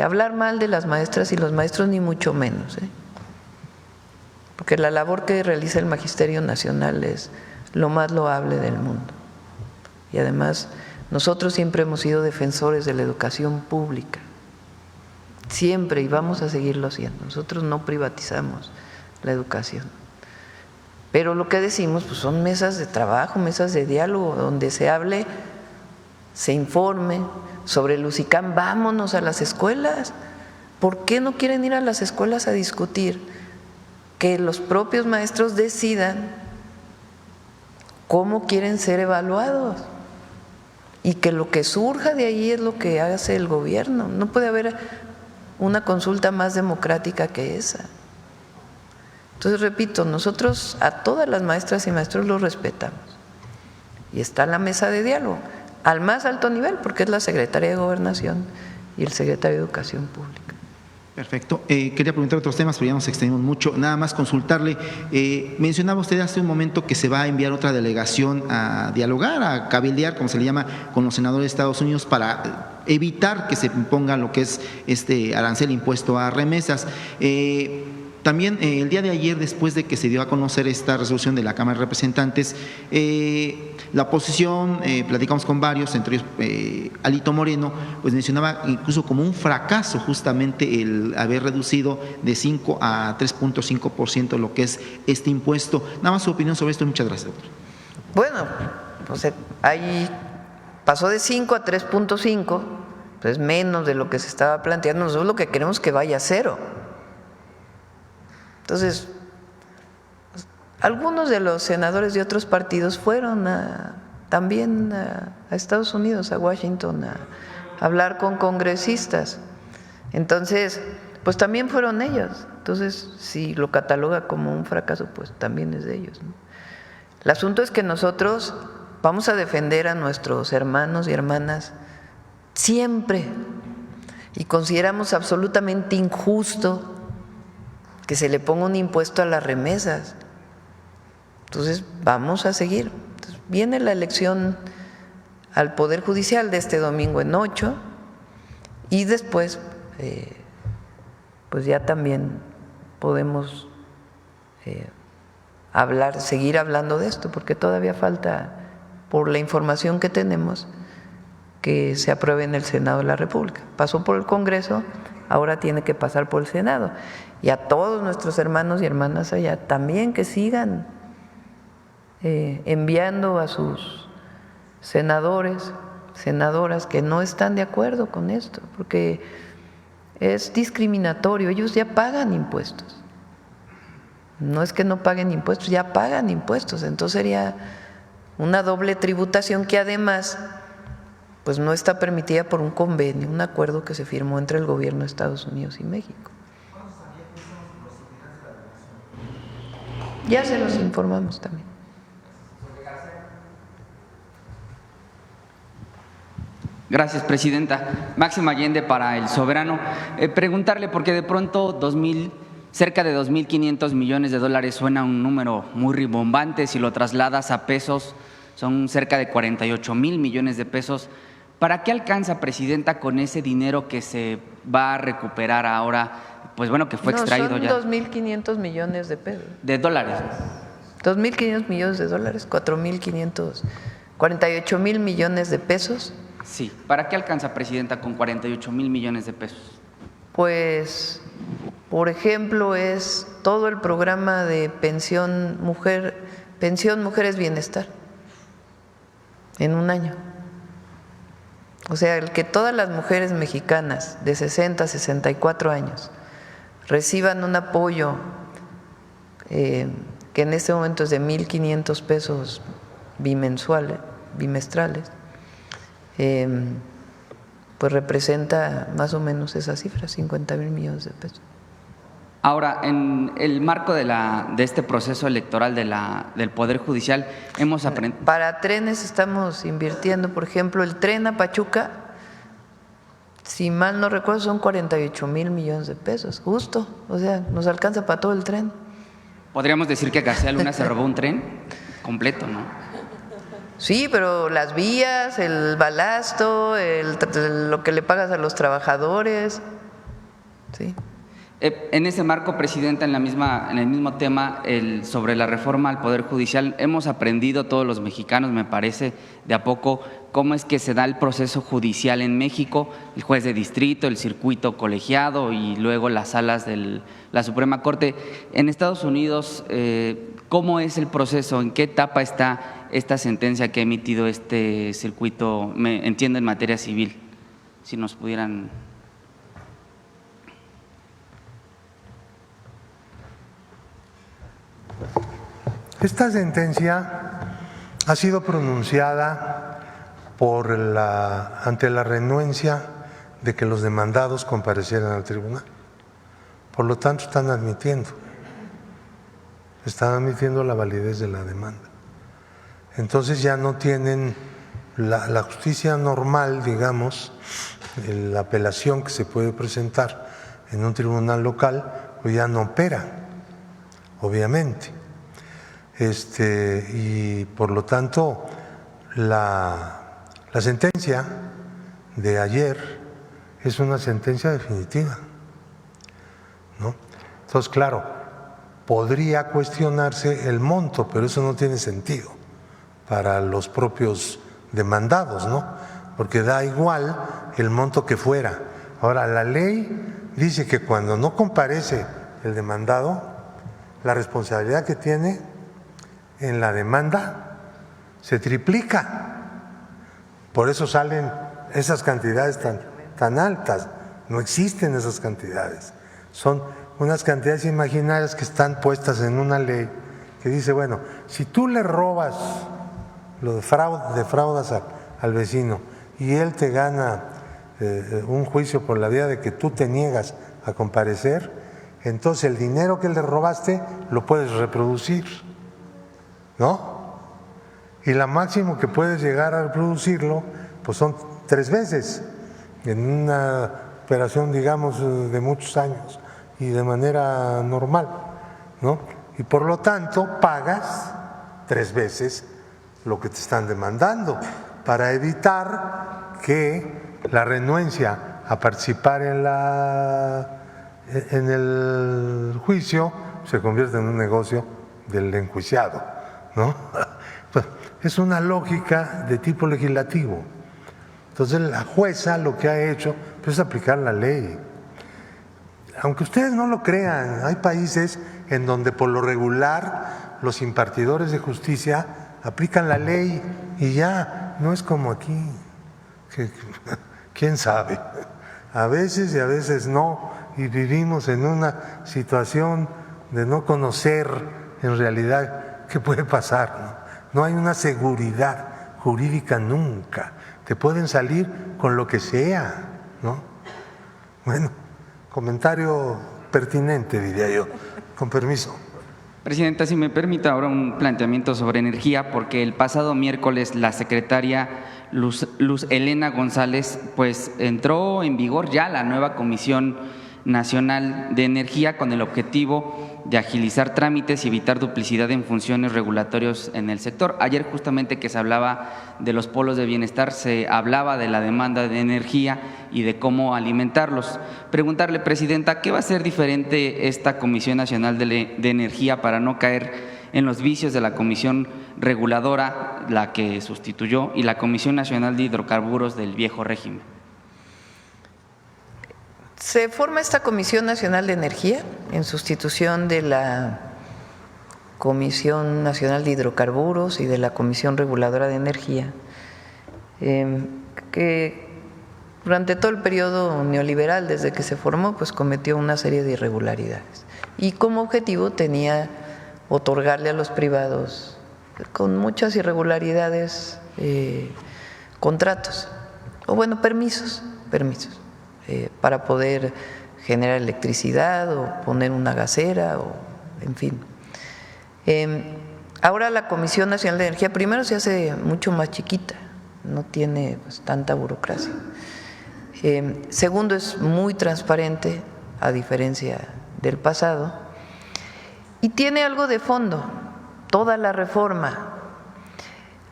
hablar mal de las maestras y los maestros, ni mucho menos, porque la labor que realiza el Magisterio Nacional es lo más loable del mundo. Y además, nosotros siempre hemos sido defensores de la educación pública, siempre, y vamos a seguirlo haciendo. Nosotros no privatizamos la educación. Pero lo que decimos pues son mesas de trabajo, mesas de diálogo, donde se hable, se informe sobre el UCICAM. Vámonos a las escuelas. ¿Por qué no quieren ir a las escuelas a discutir? Que los propios maestros decidan cómo quieren ser evaluados y que lo que surja de ahí es lo que hace el gobierno. No puede haber una consulta más democrática que esa. Entonces, repito, nosotros a todas las maestras y maestros los respetamos y está la mesa de diálogo al más alto nivel, porque es la Secretaría de Gobernación y el Secretario de Educación Pública. Perfecto. Quería preguntar otros temas, pero ya nos extendimos mucho. Nada más consultarle, mencionaba usted hace un momento que se va a enviar otra delegación a dialogar, a cabildear, como se le llama, con los senadores de Estados Unidos para evitar que se imponga lo que es este arancel impuesto a remesas. También el día de ayer, después de que se dio a conocer esta resolución de la Cámara de Representantes, la oposición, platicamos con varios, entre ellos Alito Moreno, pues mencionaba incluso como un fracaso justamente el haber reducido de 5 a 3.5% lo que es este impuesto. Nada más su opinión sobre esto. Muchas gracias, doctor. Bueno, pues ahí pasó de 5 a 3.5, pues menos de lo que se estaba planteando. Nosotros lo que queremos es que vaya a 0. Entonces, algunos de los senadores de otros partidos fueron también a Estados Unidos, a Washington, a hablar con congresistas. Entonces, pues también fueron ellos. Entonces, si lo cataloga como un fracaso, pues también es de ellos, ¿no? El asunto es que nosotros vamos a defender a nuestros hermanos y hermanas siempre, y consideramos absolutamente injusto que se le ponga un impuesto a las remesas. Entonces vamos a seguir. Entonces, viene la elección al Poder Judicial de este domingo en 8 y después pues ya también podemos seguir hablando de esto, porque todavía falta, por la información que tenemos, que se apruebe en el Senado de la República. Pasó por el Congreso, ahora tiene que pasar por el Senado. Y a todos nuestros hermanos y hermanas allá también que sigan enviando a sus senadores, senadoras que no están de acuerdo con esto, porque es discriminatorio. Ellos ya pagan impuestos. No es que no paguen impuestos, ya pagan impuestos. Entonces sería una doble tributación que además pues no está permitida por un convenio, un acuerdo que se firmó entre el gobierno de Estados Unidos y México. Ya se los informamos también. Gracias, presidenta. Máximo Allende para El Soberano. Preguntarle, porque de pronto cerca de 2.500 millones de dólares suena un número muy rimbombante. Si lo trasladas a pesos, son cerca de 48,000 millones de pesos. ¿Para qué alcanza, presidenta, con ese dinero que se va a recuperar ahora? Pues bueno, que fue extraído ya. Son 2.500 millones de pesos. De dólares. 2.500 millones de dólares, 48,000 millones de pesos. Sí. ¿Para qué alcanza, presidenta, con 48,000 millones de pesos? Pues, por ejemplo, es todo el programa de pensión Mujeres Bienestar en un año. O sea, el que todas las mujeres mexicanas de 60 a 64 años reciban un apoyo que en este momento es de 1.500 pesos bimestrales, pues representa más o menos esa cifra, 50,000 millones de pesos. Ahora, en el marco de este proceso electoral del Poder Judicial, hemos aprendido… Para trenes estamos invirtiendo, por ejemplo, el tren a Pachuca, si mal no recuerdo, son 48,000 millones de pesos, justo, o sea, nos alcanza para todo el tren. Podríamos decir que García Luna se robó un tren completo, ¿no? Sí, pero las vías, el balasto, lo que le pagas a los trabajadores, sí. En ese marco, presidenta, en el mismo tema, sobre la reforma al Poder Judicial, hemos aprendido todos los mexicanos, me parece, de a poco, cómo es que se da el proceso judicial en México, el juez de distrito, el circuito colegiado y luego las salas de la Suprema Corte. En Estados Unidos, ¿cómo es el proceso? ¿En qué etapa está esta sentencia que ha emitido este circuito, me entiendo, en materia civil? Si nos pudieran… Esta sentencia ha sido pronunciada ante la renuencia de que los demandados comparecieran al tribunal. Por lo tanto, están admitiendo la validez de la demanda. Entonces ya no tienen la justicia normal, digamos, la apelación que se puede presentar en un tribunal local, pues ya no opera, obviamente. Y por lo tanto, la sentencia de ayer es una sentencia definitiva, ¿no? Entonces, claro, podría cuestionarse el monto, pero eso no tiene sentido para los propios demandados, ¿no? Porque da igual el monto que fuera. Ahora, la ley dice que cuando no comparece el demandado, la responsabilidad que tiene en la demanda se triplica. Por eso salen esas cantidades tan altas. No existen esas cantidades. Son unas cantidades imaginarias que están puestas en una ley que dice, bueno, si tú le robas, defraudas al vecino y él te gana un juicio por la vía de que tú te niegas a comparecer, entonces el dinero que le robaste lo puedes reproducir, ¿no? Y la máximo que puedes llegar a reproducirlo, pues son 3 veces en una operación, digamos, de muchos años y de manera normal, ¿no? Y por lo tanto pagas 3 veces lo que te están demandando para evitar que la renuencia a participar en el juicio se convierta en un negocio del enjuiciado, ¿no? Pues es una lógica de tipo legislativo. Entonces la jueza lo que ha hecho pues, es aplicar la ley. Aunque ustedes no lo crean, hay países en donde por lo regular los impartidores de justicia aplican la ley y ya, no es como aquí, que quién sabe. a veces y a veces no, y vivimos en una situación de no conocer en realidad qué puede pasar, ¿no? No hay una seguridad jurídica nunca, te pueden salir con lo que sea, ¿no? Bueno, comentario pertinente, diría yo, con permiso. Presidenta, si me permite ahora un planteamiento sobre energía, porque el pasado miércoles la secretaria Luz Helena González pues entró en vigor ya la nueva Comisión Nacional de Energía con el objetivo de agilizar trámites y evitar duplicidad en funciones regulatorias en el sector. Ayer justamente que se hablaba de los polos de bienestar, se hablaba de la demanda de energía y de cómo alimentarlos. Preguntarle, Presidenta, ¿qué va a ser diferente esta Comisión Nacional de Energía para no caer en los vicios de la Comisión Reguladora, la que sustituyó, y la Comisión Nacional de Hidrocarburos del viejo régimen? Se forma esta Comisión Nacional de Energía en sustitución de la Comisión Nacional de Hidrocarburos y de la Comisión Reguladora de Energía, que durante todo el periodo neoliberal, desde que se formó, pues cometió una serie de irregularidades. Y como objetivo tenía otorgarle a los privados, con muchas irregularidades, contratos, o bueno, permisos. Para poder generar electricidad o poner una gasera o en fin. Ahora la Comisión Nacional de Energía primero se hace mucho más chiquita, no tiene pues tanta burocracia. Segundo, es muy transparente a diferencia del pasado y tiene algo de fondo, toda la reforma.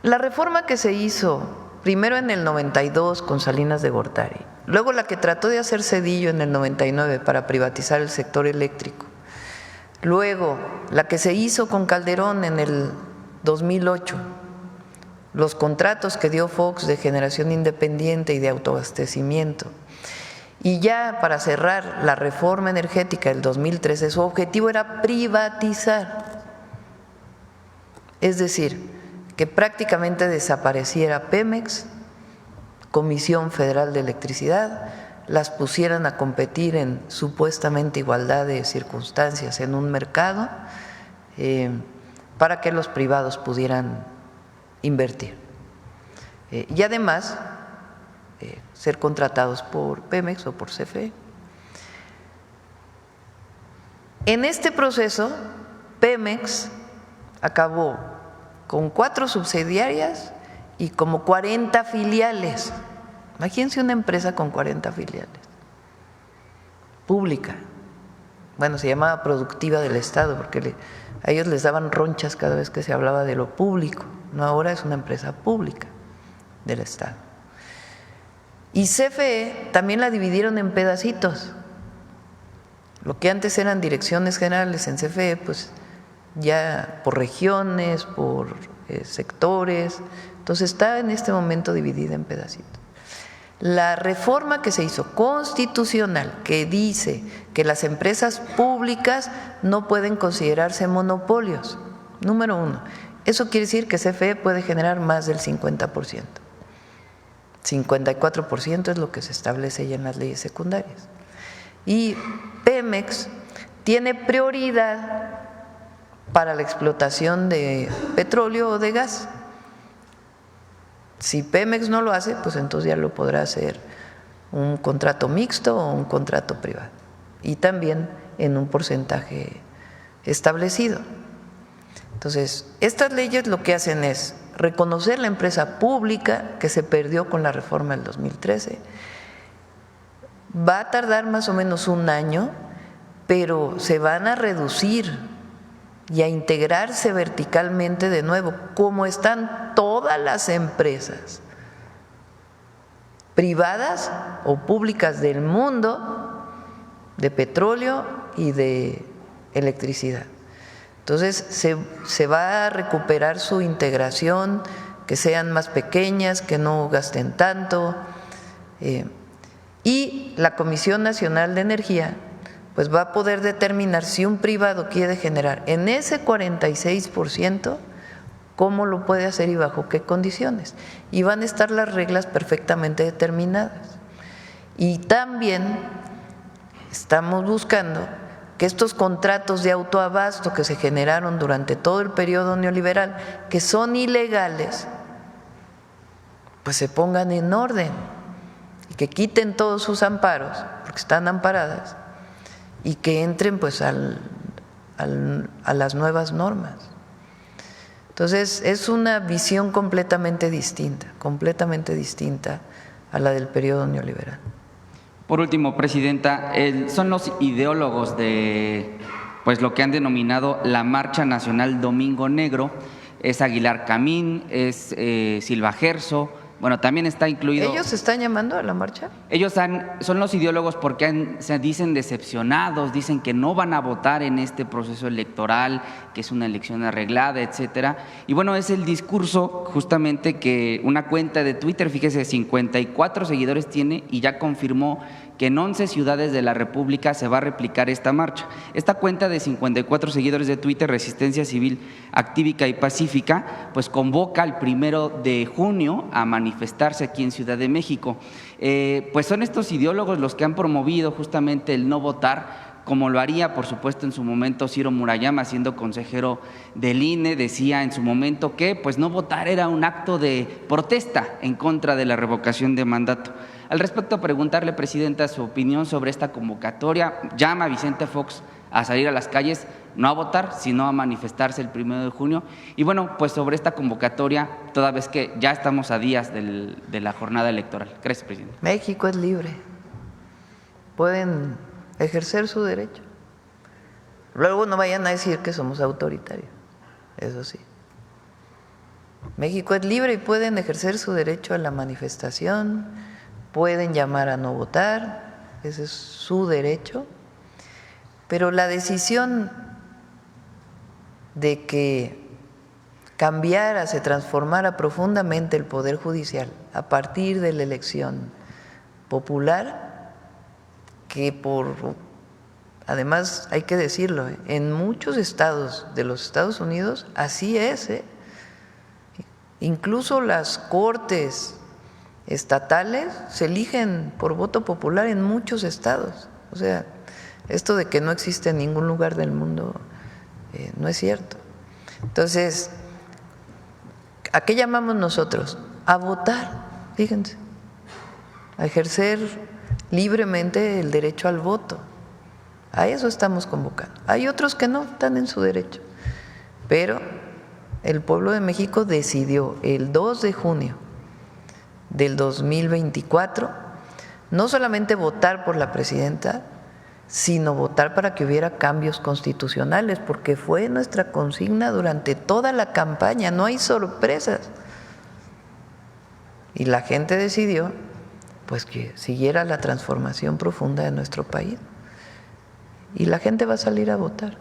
La reforma que se hizo primero en el 92 con Salinas de Gortari, luego la que trató de hacer Zedillo en el 99 para privatizar el sector eléctrico, luego la que se hizo con Calderón en el 2008, los contratos que dio Fox de generación independiente y de autoabastecimiento, y ya para cerrar la reforma energética del 2013, su objetivo era privatizar, es decir, que prácticamente desapareciera Pemex, Comisión Federal de Electricidad, las pusieran a competir en supuestamente igualdad de circunstancias en un mercado para que los privados pudieran invertir. Y además ser contratados por Pemex o por CFE. En este proceso, Pemex acabó con 4 subsidiarias y como 40 filiales. Imagínense una empresa con 40 filiales, pública. Bueno, se llamaba Productiva del Estado porque a ellos les daban ronchas cada vez que se hablaba de lo público. No, ahora es una empresa pública del Estado. Y CFE también la dividieron en pedacitos. Lo que antes eran direcciones generales en CFE, pues ya por regiones, por sectores, entonces está en este momento dividida en pedacitos. La reforma que se hizo constitucional, que dice que las empresas públicas no pueden considerarse monopolios, número 1, eso quiere decir que CFE puede generar más del 50%, 54% es lo que se establece ya en las leyes secundarias, y Pemex tiene prioridad para la explotación de petróleo o de gas. Si Pemex no lo hace, pues entonces ya lo podrá hacer un contrato mixto o un contrato privado y también en un porcentaje establecido. Entonces, estas leyes lo que hacen es reconocer la empresa pública que se perdió con la reforma del 2013. Va a tardar más o menos un año, pero se van a reducir y a integrarse verticalmente de nuevo, como están todas las empresas privadas o públicas del mundo de petróleo y de electricidad. Entonces se va a recuperar su integración, que sean más pequeñas, que no gasten tanto, y la Comisión Nacional de Energía pues va a poder determinar si un privado quiere generar en ese 46%, cómo lo puede hacer y bajo qué condiciones. Y van a estar las reglas perfectamente determinadas. Y también estamos buscando que estos contratos de autoabasto que se generaron durante todo el periodo neoliberal, que son ilegales, pues se pongan en orden y que quiten todos sus amparos, porque están amparadas, y que entren pues a las nuevas normas. Entonces es una visión completamente distinta a la del periodo neoliberal. Por último, Presidenta, son los ideólogos de pues lo que han denominado la Marcha Nacional Domingo Negro. Es Aguilar Camín, es Silva Gerso, bueno, también está incluido… ¿Ellos se están llamando a la marcha? Ellos son los ideólogos porque se dicen decepcionados, dicen que no van a votar en este proceso electoral, que es una elección arreglada, etcétera. Y bueno, es el discurso justamente que una cuenta de Twitter, fíjese, 54 seguidores tiene y ya confirmó que en 11 ciudades de la República se va a replicar esta marcha. Esta cuenta de 54 seguidores de Twitter, Resistencia Civil Actívica y Pacífica, pues convoca el 1 de junio a manifestarse aquí en Ciudad de México. Pues son estos ideólogos los que han promovido justamente el no votar, como lo haría, por supuesto, en su momento Ciro Murayama, siendo consejero del INE, decía en su momento que pues no votar era un acto de protesta en contra de la revocación de mandato. Al respecto, preguntarle, Presidenta, su opinión sobre esta convocatoria. Llama a Vicente Fox a salir a las calles, no a votar, sino a manifestarse el 1 de junio. Y bueno, pues sobre esta convocatoria, toda vez que ya estamos a días de la jornada electoral. Gracias, Presidenta. México es libre. Pueden ejercer su derecho. Luego no vayan a decir que somos autoritarios, eso sí. México es libre y pueden ejercer su derecho a la manifestación, pueden llamar a no votar, ese es su derecho, pero la decisión de que cambiara, se transformara profundamente el Poder Judicial a partir de la elección popular, que además hay que decirlo, en muchos estados de los Estados Unidos así es, incluso las cortes estatales se eligen por voto popular en muchos estados. O sea, esto de que no existe en ningún lugar del mundo no es cierto. Entonces, ¿a qué llamamos nosotros? A votar, fíjense, a ejercer libremente el derecho al voto. A eso estamos convocando. Hay otros que no están en su derecho, pero el pueblo de México decidió el 2 de junio del 2024 no solamente votar por la presidenta, sino votar para que hubiera cambios constitucionales, porque fue nuestra consigna durante toda la campaña, no hay sorpresas. Y la gente decidió pues que siguiera la transformación profunda de nuestro país. Y la gente va a salir a votar.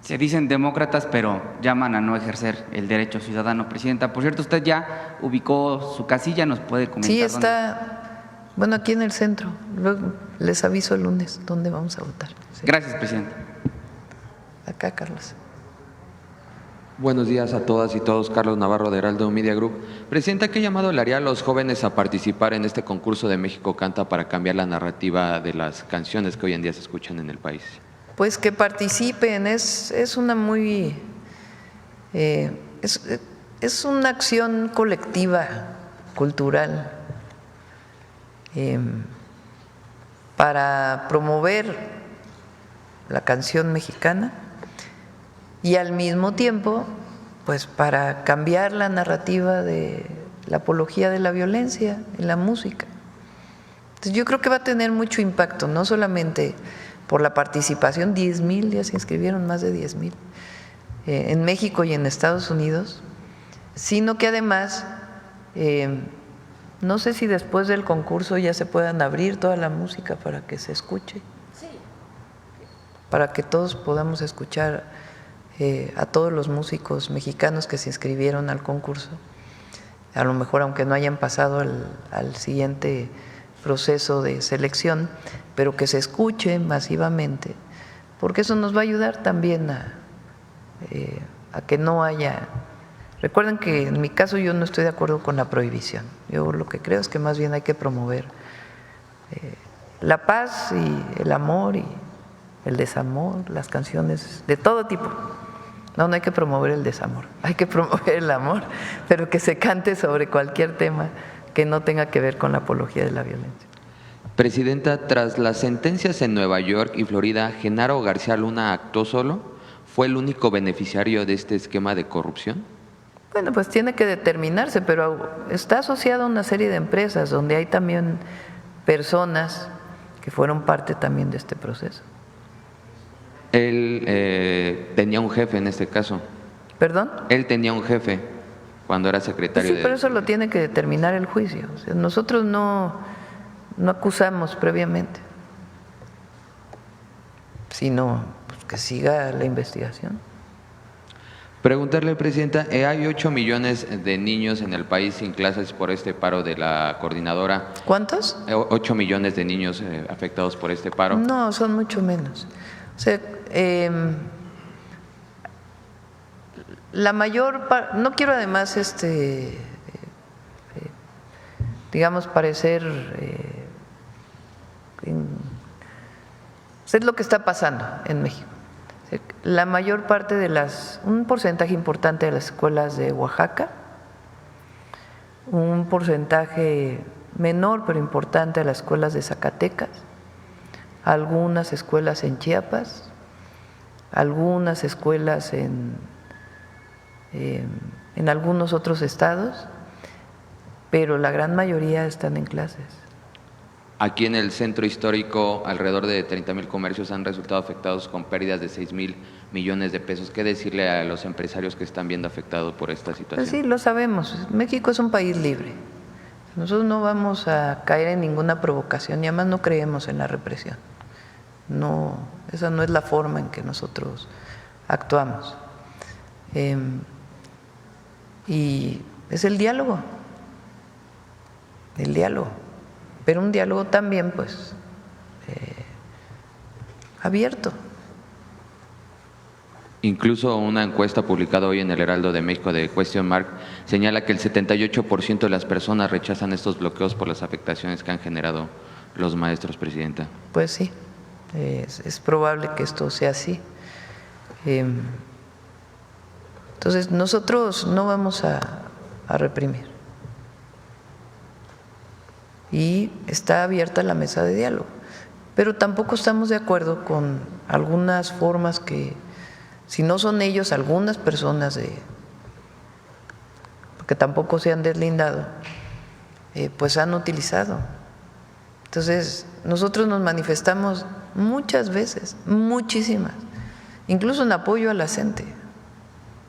Se dicen demócratas, pero llaman a no ejercer el derecho ciudadano. Presidenta, por cierto, usted ya ubicó su casilla, ¿nos puede comentar? Sí, está, bueno, aquí en el centro. Luego les aviso el lunes dónde vamos a votar. Sí. Gracias, Presidenta. Acá, Carlos. Buenos días a todas y todos. Carlos Navarro de Heraldo Media Group. Presidenta, ¿qué llamado le haría a los jóvenes a participar en este concurso de México Canta para cambiar la narrativa de las canciones que hoy en día se escuchan en el país? Pues que participen, es una muy… es una acción colectiva, cultural, para promover la canción mexicana y al mismo tiempo, pues para cambiar la narrativa de la apología de la violencia en la música. Entonces yo creo que va a tener mucho impacto, no solamente por la participación, 10,000, ya se inscribieron más de 10,000 en México y en Estados Unidos, sino que además, no sé si después del concurso ya se puedan abrir toda la música para que se escuche, para que todos podamos escuchar a todos los músicos mexicanos que se inscribieron al concurso, a lo mejor aunque no hayan pasado al siguiente proceso de selección, pero que se escuche masivamente, porque eso nos va a ayudar también a que no haya… Recuerden que en mi caso yo no estoy de acuerdo con la prohibición, yo lo que creo es que más bien hay que promover la paz y el amor y el desamor, las canciones de todo tipo. No hay que promover el desamor, hay que promover el amor, pero que se cante sobre cualquier tema que no tenga que ver con la apología de la violencia. Presidenta, tras las sentencias en Nueva York y Florida, ¿Genaro García Luna actuó solo? ¿Fue el único beneficiario de este esquema de corrupción? Bueno, pues tiene que determinarse, pero está asociado a una serie de empresas donde hay también personas que fueron parte también de este proceso. Él tenía un jefe en este caso. ¿Perdón? Él tenía un jefe cuando era secretario. Sí, pero eso lo tiene que determinar el juicio. O sea, nosotros no acusamos previamente, sino pues, que siga la investigación. Preguntarle, Presidenta, hay 8 millones de niños en el país sin clases por este paro de la coordinadora. ¿Cuántos? 8 millones de niños afectados por este paro. No, son mucho menos. O sea, la mayor parte, no quiero además, digamos, parecer, es lo que está pasando en México. La mayor parte de un porcentaje importante de las escuelas de Oaxaca, un porcentaje menor pero importante de las escuelas de Zacatecas, algunas escuelas en Chiapas, algunas escuelas en algunos otros estados, pero la gran mayoría están en clases. Aquí en el centro histórico, alrededor de 30,000 comercios han resultado afectados con pérdidas de 6,000 millones de pesos. ¿Qué decirle a los empresarios que están viendo afectados por esta situación? Pues sí, lo sabemos. México es un país libre. Nosotros no vamos a caer en ninguna provocación y además no creemos en la represión. No, esa no es la forma en que nosotros actuamos. Y es el diálogo, pero un diálogo también pues abierto. Incluso una encuesta publicada hoy en el Heraldo de México de Question Mark señala que el 78% de las personas rechazan estos bloqueos por las afectaciones que han generado los maestros, Presidenta. Pues sí, es probable que esto sea así. Entonces nosotros no vamos a reprimir y está abierta la mesa de diálogo, pero tampoco estamos de acuerdo con algunas formas que, si no son ellos, algunas personas porque tampoco se han deslindado, pues han utilizado. Entonces nosotros nos manifestamos muchas veces, muchísimas, incluso en apoyo a la gente.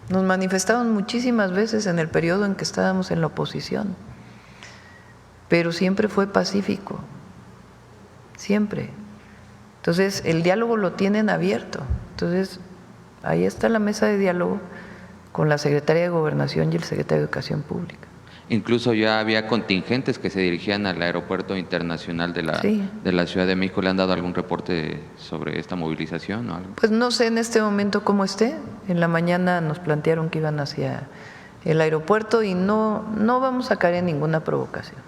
Nos manifestamos muchísimas veces en el periodo en que estábamos en la oposición, pero siempre fue pacífico, siempre. Entonces el diálogo lo tienen abierto. Entonces ahí está la mesa de diálogo con la Secretaría de Gobernación y el Secretario de Educación Pública. Incluso ya había contingentes que se dirigían al aeropuerto internacional de la Ciudad de México. ¿Le han dado algún reporte sobre esta movilización o algo? Pues no sé en este momento cómo esté. En la mañana nos plantearon que iban hacia el aeropuerto y no vamos a caer en ninguna provocación,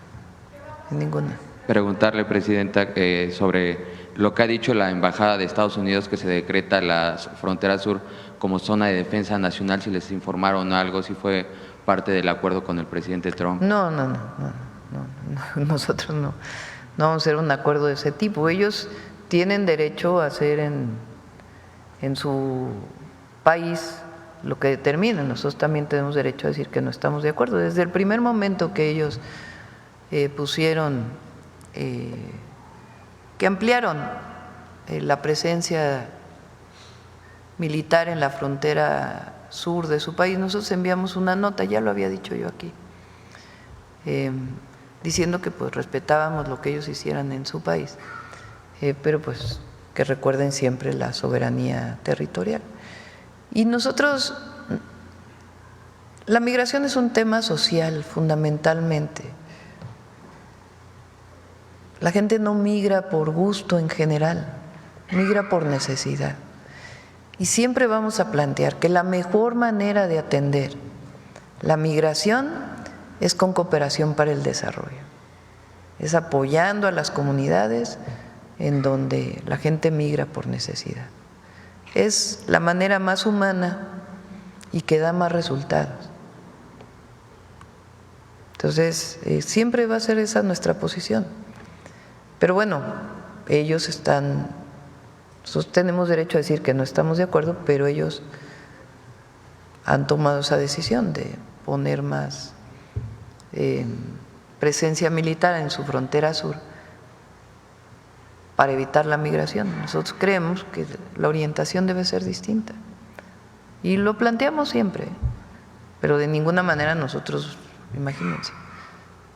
en ninguna. Preguntarle, Presidenta, sobre lo que ha dicho la Embajada de Estados Unidos, que se decreta la frontera sur como zona de defensa nacional, si les informaron algo, si fue parte del acuerdo con el presidente Trump. No, nosotros no vamos a hacer un acuerdo de ese tipo. Ellos tienen derecho a hacer en su país lo que determinen. Nosotros también tenemos derecho a decir que no estamos de acuerdo. Desde el primer momento que ellos pusieron, que ampliaron la presencia militar en la frontera sur de su país, nosotros enviamos una nota, ya lo había dicho yo aquí, diciendo que pues respetábamos lo que ellos hicieran en su país, pero pues que recuerden siempre la soberanía territorial. Y nosotros, la migración es un tema social fundamentalmente. La gente no migra por gusto en general, migra por necesidad. Y siempre vamos a plantear que la mejor manera de atender la migración es con cooperación para el desarrollo. es apoyando a las comunidades en donde la gente migra por necesidad. Es la manera más humana y que da más resultados. Entonces, siempre va a ser esa nuestra posición. Pero bueno, ellos nosotros tenemos derecho a decir que no estamos de acuerdo, pero ellos han tomado esa decisión de poner más presencia militar en su frontera sur para evitar la migración. Nosotros creemos que la orientación debe ser distinta y lo planteamos siempre, pero de ninguna manera nosotros, imagínense,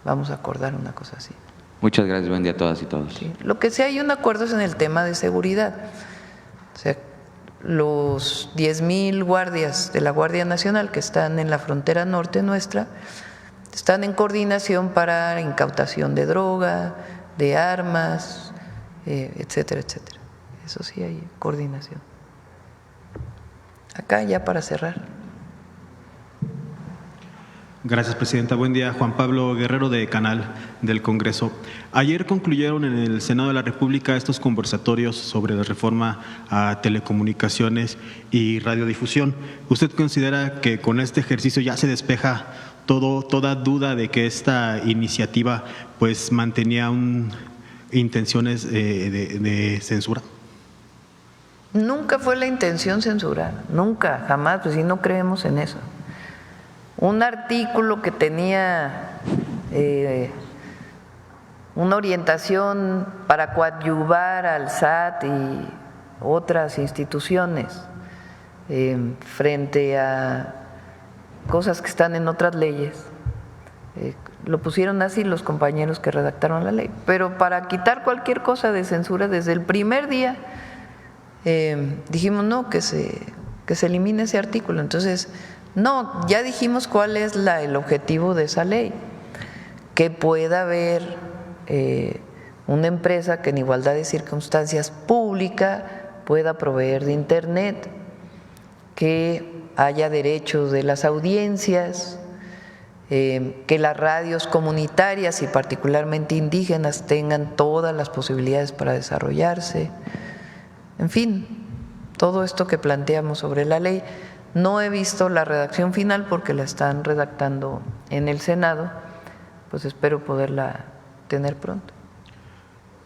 vamos a acordar una cosa así. Muchas gracias, buen día a todas y todos. Sí. Lo que sí hay un acuerdo es en el tema de seguridad. O sea, los 10,000 guardias de la Guardia Nacional que están en la frontera norte nuestra están en coordinación para incautación de droga, de armas, etcétera, etcétera. Eso sí hay coordinación. Acá ya para cerrar. Gracias, Presidenta. Buen día. Juan Pablo Guerrero, de Canal del Congreso. Ayer concluyeron en el Senado de la República estos conversatorios sobre la reforma a telecomunicaciones y radiodifusión. ¿Usted considera que con este ejercicio ya se despeja toda duda de que esta iniciativa pues mantenía intenciones de censura? Nunca fue la intención censurar, nunca, jamás, pues si no creemos en eso. Un artículo que tenía una orientación para coadyuvar al SAT y otras instituciones frente a cosas que están en otras leyes, lo pusieron así los compañeros que redactaron la ley, pero para quitar cualquier cosa de censura desde el primer día dijimos no, que se elimine ese artículo. Entonces, no, ya dijimos cuál es el objetivo de esa ley, que pueda haber una empresa que en igualdad de circunstancias pública pueda proveer de Internet, que haya derechos de las audiencias, que las radios comunitarias y particularmente indígenas tengan todas las posibilidades para desarrollarse, en fin, todo esto que planteamos sobre la ley. No he visto la redacción final porque la están redactando en el Senado, pues espero poderla tener pronto.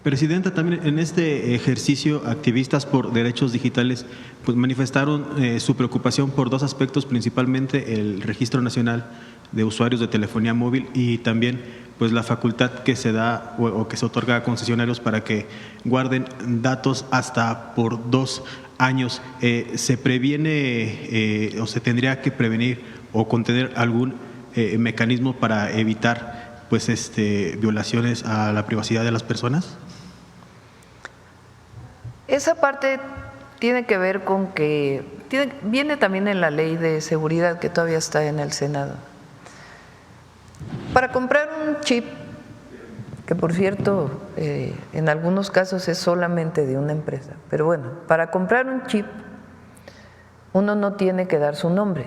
Presidenta, también en este ejercicio, activistas por derechos digitales pues manifestaron su preocupación por dos aspectos, principalmente el Registro Nacional de Usuarios de Telefonía Móvil y también pues la facultad que se da o que se otorga a concesionarios para que guarden datos hasta por 2 años. ¿Se previene o se tendría que prevenir o contener algún mecanismo para evitar pues violaciones a la privacidad de las personas? Esa parte tiene que ver con que viene también en la ley de seguridad que todavía está en el Senado. Para comprar un chip, que por cierto en algunos casos es solamente de una empresa, pero bueno, para comprar un chip uno no tiene que dar su nombre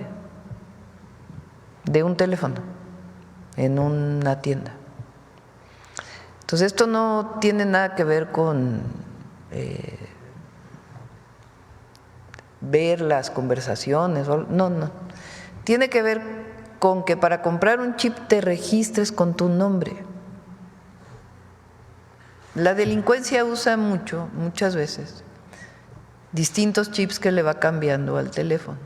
de un teléfono en una tienda. Entonces esto no tiene nada que ver con ver las conversaciones, no. Tiene que ver con que para comprar un chip te registres con tu nombre. La delincuencia usa muchas veces, distintos chips que le va cambiando al teléfono.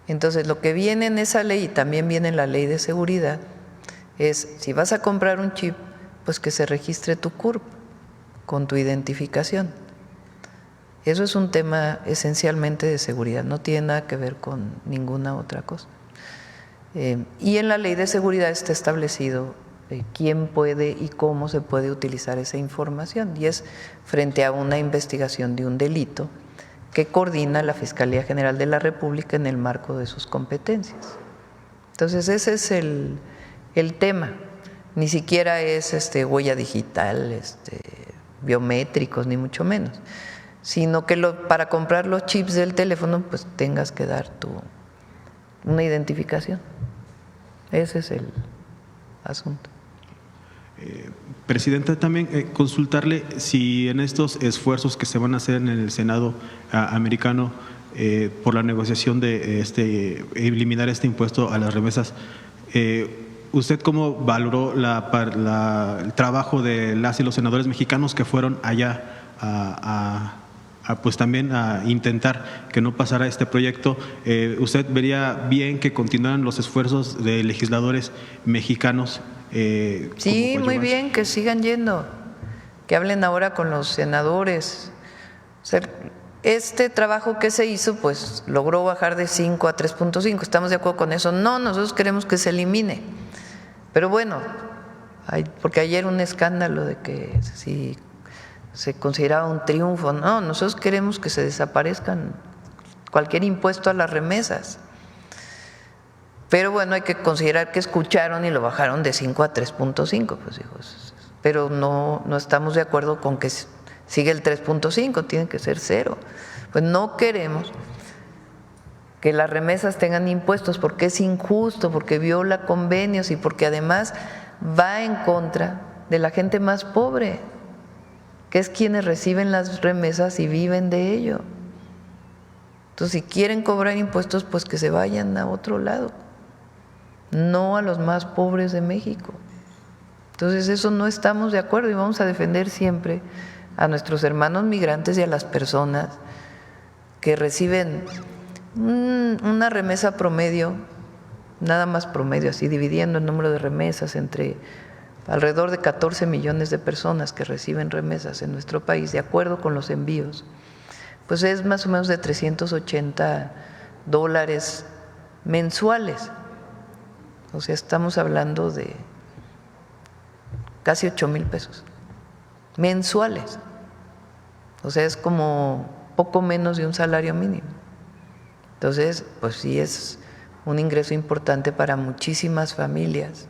Entonces, lo que viene en esa ley y también viene en la ley de seguridad es, si vas a comprar un chip, pues que se registre tu CURP con tu identificación. Eso es un tema esencialmente de seguridad, no tiene nada que ver con ninguna otra cosa. Y en la ley de seguridad está establecido quién puede y cómo se puede utilizar esa información, y es frente a una investigación de un delito que coordina la Fiscalía General de la República en el marco de sus competencias. Entonces ese es el tema, ni siquiera es huella digital, biométricos, ni mucho menos, sino que para comprar los chips del teléfono pues tengas que dar una identificación. Ese es el asunto. Presidenta, también consultarle si en estos esfuerzos que se van a hacer en el Senado americano por la negociación de eliminar este impuesto a las remesas, ¿usted cómo valoró el trabajo de las y los senadores mexicanos que fueron allá pues también a intentar que no pasara este proyecto? ¿Usted vería bien que continuaran los esfuerzos de legisladores mexicanos? Sí, muy bien, que sigan yendo, que hablen ahora con los senadores. O sea, este trabajo que se hizo, pues logró bajar de 5 a 3.5. ¿Estamos de acuerdo con eso? No, nosotros queremos que se elimine. Pero bueno, porque ayer un escándalo de que si se consideraba un triunfo. No, nosotros queremos que se desaparezcan cualquier impuesto a las remesas. Pero bueno, hay que considerar que escucharon y lo bajaron de 5 a 3.5, pues hijos. Pero no estamos de acuerdo con que siga el 3.5, tiene que ser 0. Pues no queremos que las remesas tengan impuestos porque es injusto, porque viola convenios y porque además va en contra de la gente más pobre, que es quienes reciben las remesas y viven de ello. Entonces, si quieren cobrar impuestos, pues que se vayan a otro lado, no a los más pobres de México. Entonces, eso no estamos de acuerdo y vamos a defender siempre a nuestros hermanos migrantes y a las personas que reciben una remesa promedio, nada más promedio, así dividiendo el número de remesas entre alrededor de 14 millones de personas que reciben remesas en nuestro país, de acuerdo con los envíos, pues es más o menos de $380 mensuales. O sea, estamos hablando de casi 8,000 pesos mensuales. O sea, es como poco menos de un salario mínimo. Entonces, pues sí es un ingreso importante para muchísimas familias.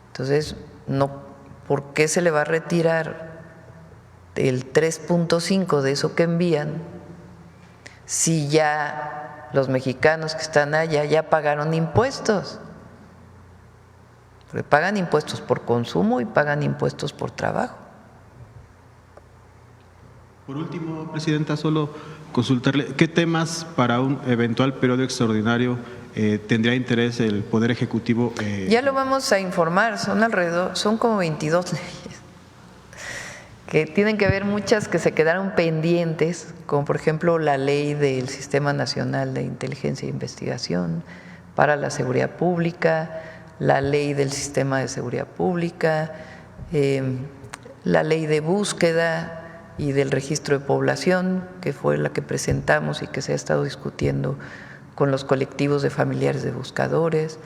Entonces, ¿por qué se le va a retirar el 3.5 de eso que envían si ya los mexicanos que están allá ya pagaron impuestos? Porque pagan impuestos por consumo y pagan impuestos por trabajo. Por último, Presidenta, solo consultarle, ¿qué temas para un eventual periodo extraordinario tendría interés el Poder Ejecutivo? Ya lo vamos a informar, son como 22 leyes, que tienen que ver muchas que se quedaron pendientes, como por ejemplo la ley del Sistema Nacional de Inteligencia e Investigación para la Seguridad Pública, la ley del Sistema de Seguridad Pública, la ley de búsqueda y del registro de población, que fue la que presentamos y que se ha estado discutiendo con los colectivos de familiares de buscadores.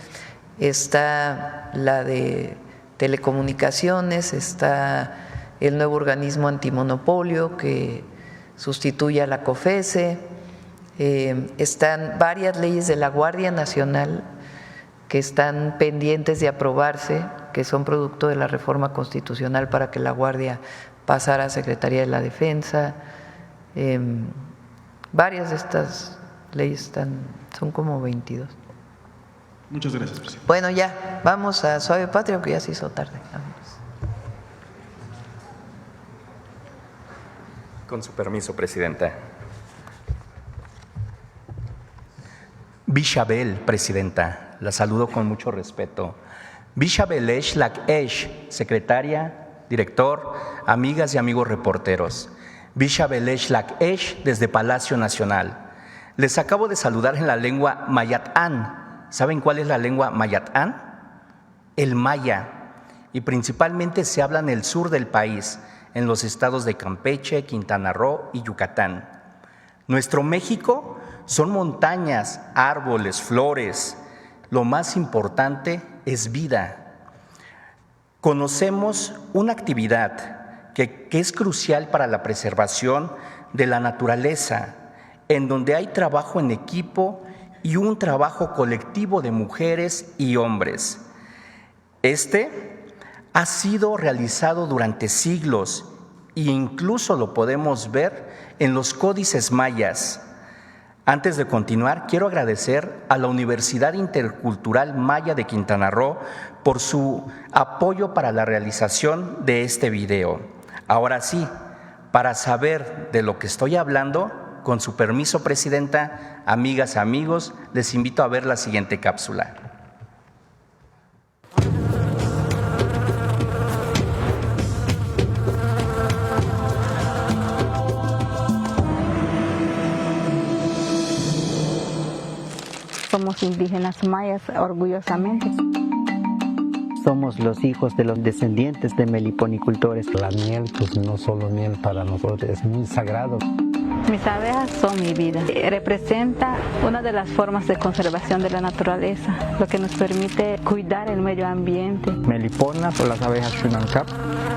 Está la de telecomunicaciones, está el nuevo organismo antimonopolio que sustituye a la COFESE, están varias leyes de la Guardia Nacional que están pendientes de aprobarse, que son producto de la reforma constitucional para que la Guardia pasara a Secretaría de la Defensa. Varias de estas leyes son como 22. Muchas gracias, Presidente. Bueno, ya, vamos a Suave Patria, porque ya se hizo tarde. Vámonos. Con su permiso, Presidenta. Bishabel, Presidenta, la saludo con mucho respeto. Bishabel Esh Lak Esh, secretaria, director, amigas y amigos reporteros. Bishabel Esh Lak Esh desde Palacio Nacional. Les acabo de saludar en la lengua mayatán. ¿Saben cuál es la lengua mayatán? El maya. Y principalmente se habla en el sur del país, en los estados de Campeche, Quintana Roo y Yucatán. Nuestro México son montañas, árboles, flores. Lo más importante es vida. Conocemos una actividad que es crucial para la preservación de la naturaleza, en donde hay trabajo en equipo y un trabajo colectivo de mujeres y hombres. Este ha sido realizado durante siglos e incluso lo podemos ver en los códices mayas. Antes de continuar, quiero agradecer a la Universidad Intercultural Maya de Quintana Roo por su apoyo para la realización de este video. Ahora sí, para saber de lo que estoy hablando, con su permiso, Presidenta, amigas y amigos, les invito a ver la siguiente cápsula. Somos indígenas mayas orgullosamente. Somos los hijos de los descendientes de meliponicultores. La miel, pues no solo miel para nosotros, es muy sagrado. Mis abejas son mi vida. Representa una de las formas de conservación de la naturaleza, lo que nos permite cuidar el medio ambiente. Meliponas o las abejas Xunancap,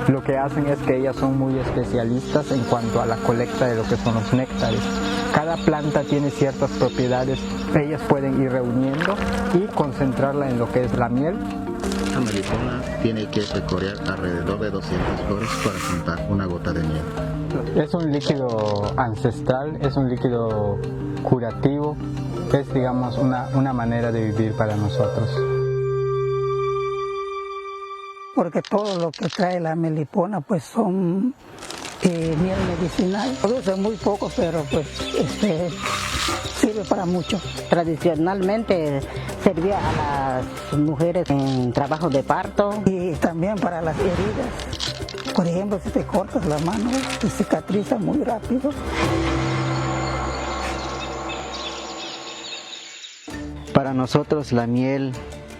lo que hacen es que ellas son muy especialistas en cuanto a la colecta de lo que son los néctares. Cada planta tiene ciertas propiedades, ellas pueden ir reuniendo y concentrarla en lo que es la miel. Una melipona tiene que recorrer alrededor de 200 flores para juntar una gota de miel. Es un líquido ancestral, es un líquido curativo, es digamos una manera de vivir para nosotros. Porque todo lo que trae la melipona pues son miel medicinal. Produce muy poco, pero pues sirve para mucho. Tradicionalmente servía a las mujeres en trabajo de parto. Y también para las heridas. Por ejemplo, si te cortas la mano, te cicatriza muy rápido. Para nosotros la miel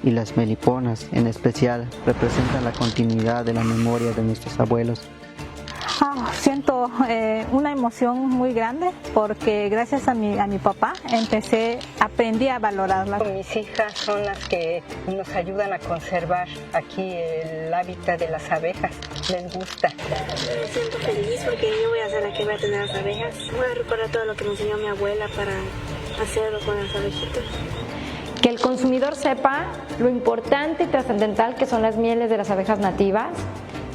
y las meliponas en especial representan la continuidad de la memoria de nuestros abuelos. Siento una emoción muy grande porque gracias a mi papá aprendí a valorarla. Mis hijas son las que nos ayudan a conservar aquí el hábitat de las abejas, les gusta. Me siento feliz porque yo voy a ser la que va a tener las abejas. Voy a recordar todo lo que me enseñó mi abuela para hacerlo con las abejitas. Que el consumidor sepa lo importante y trascendental que son las mieles de las abejas nativas,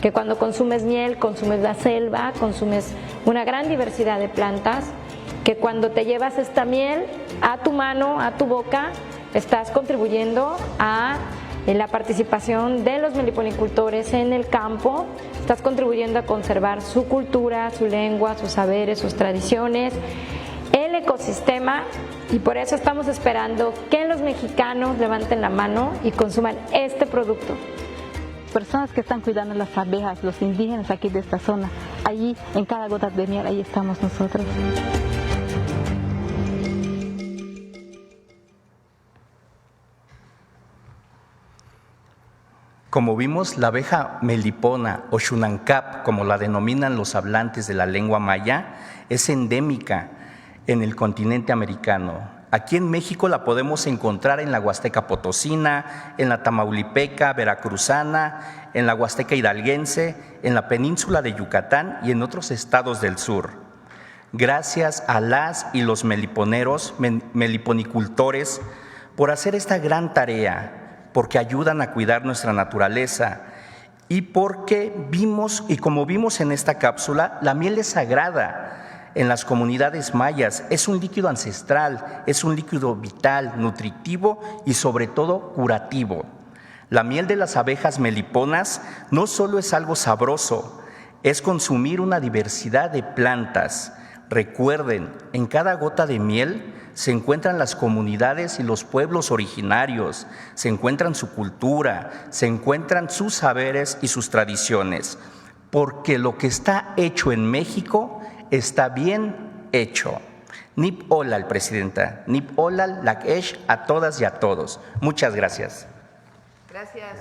que cuando consumes miel, consumes la selva, consumes una gran diversidad de plantas, que cuando te llevas esta miel a tu mano, a tu boca, estás contribuyendo a la participación de los meliponicultores en el campo, estás contribuyendo a conservar su cultura, su lengua, sus saberes, sus tradiciones, el ecosistema, y por eso estamos esperando que los mexicanos levanten la mano y consuman este producto. Personas que están cuidando las abejas, los indígenas aquí de esta zona, allí en cada gota de miel, ahí estamos nosotros. Como vimos, la abeja melipona o Xunancap, como la denominan los hablantes de la lengua maya, es endémica en el continente americano. Aquí en México la podemos encontrar en la Huasteca Potosina, en la Tamaulipeca, Veracruzana, en la Huasteca Hidalguense, en la península de Yucatán y en otros estados del sur. Gracias a las y los meliponeros, meliponicultores, por hacer esta gran tarea, porque ayudan a cuidar nuestra naturaleza y porque vimos, y como vimos en esta cápsula, la miel es sagrada. En las comunidades mayas es un líquido ancestral, es un líquido vital, nutritivo y sobre todo curativo. La miel de las abejas meliponas no solo es algo sabroso, es consumir una diversidad de plantas. Recuerden, en cada gota de miel se encuentran las comunidades y los pueblos originarios, se encuentran su cultura, se encuentran sus saberes y sus tradiciones, porque lo que está hecho en México está bien hecho. Nip Olal, Presidenta. Nip Olal, Lakesh, a todas y a todos. Muchas gracias. Gracias.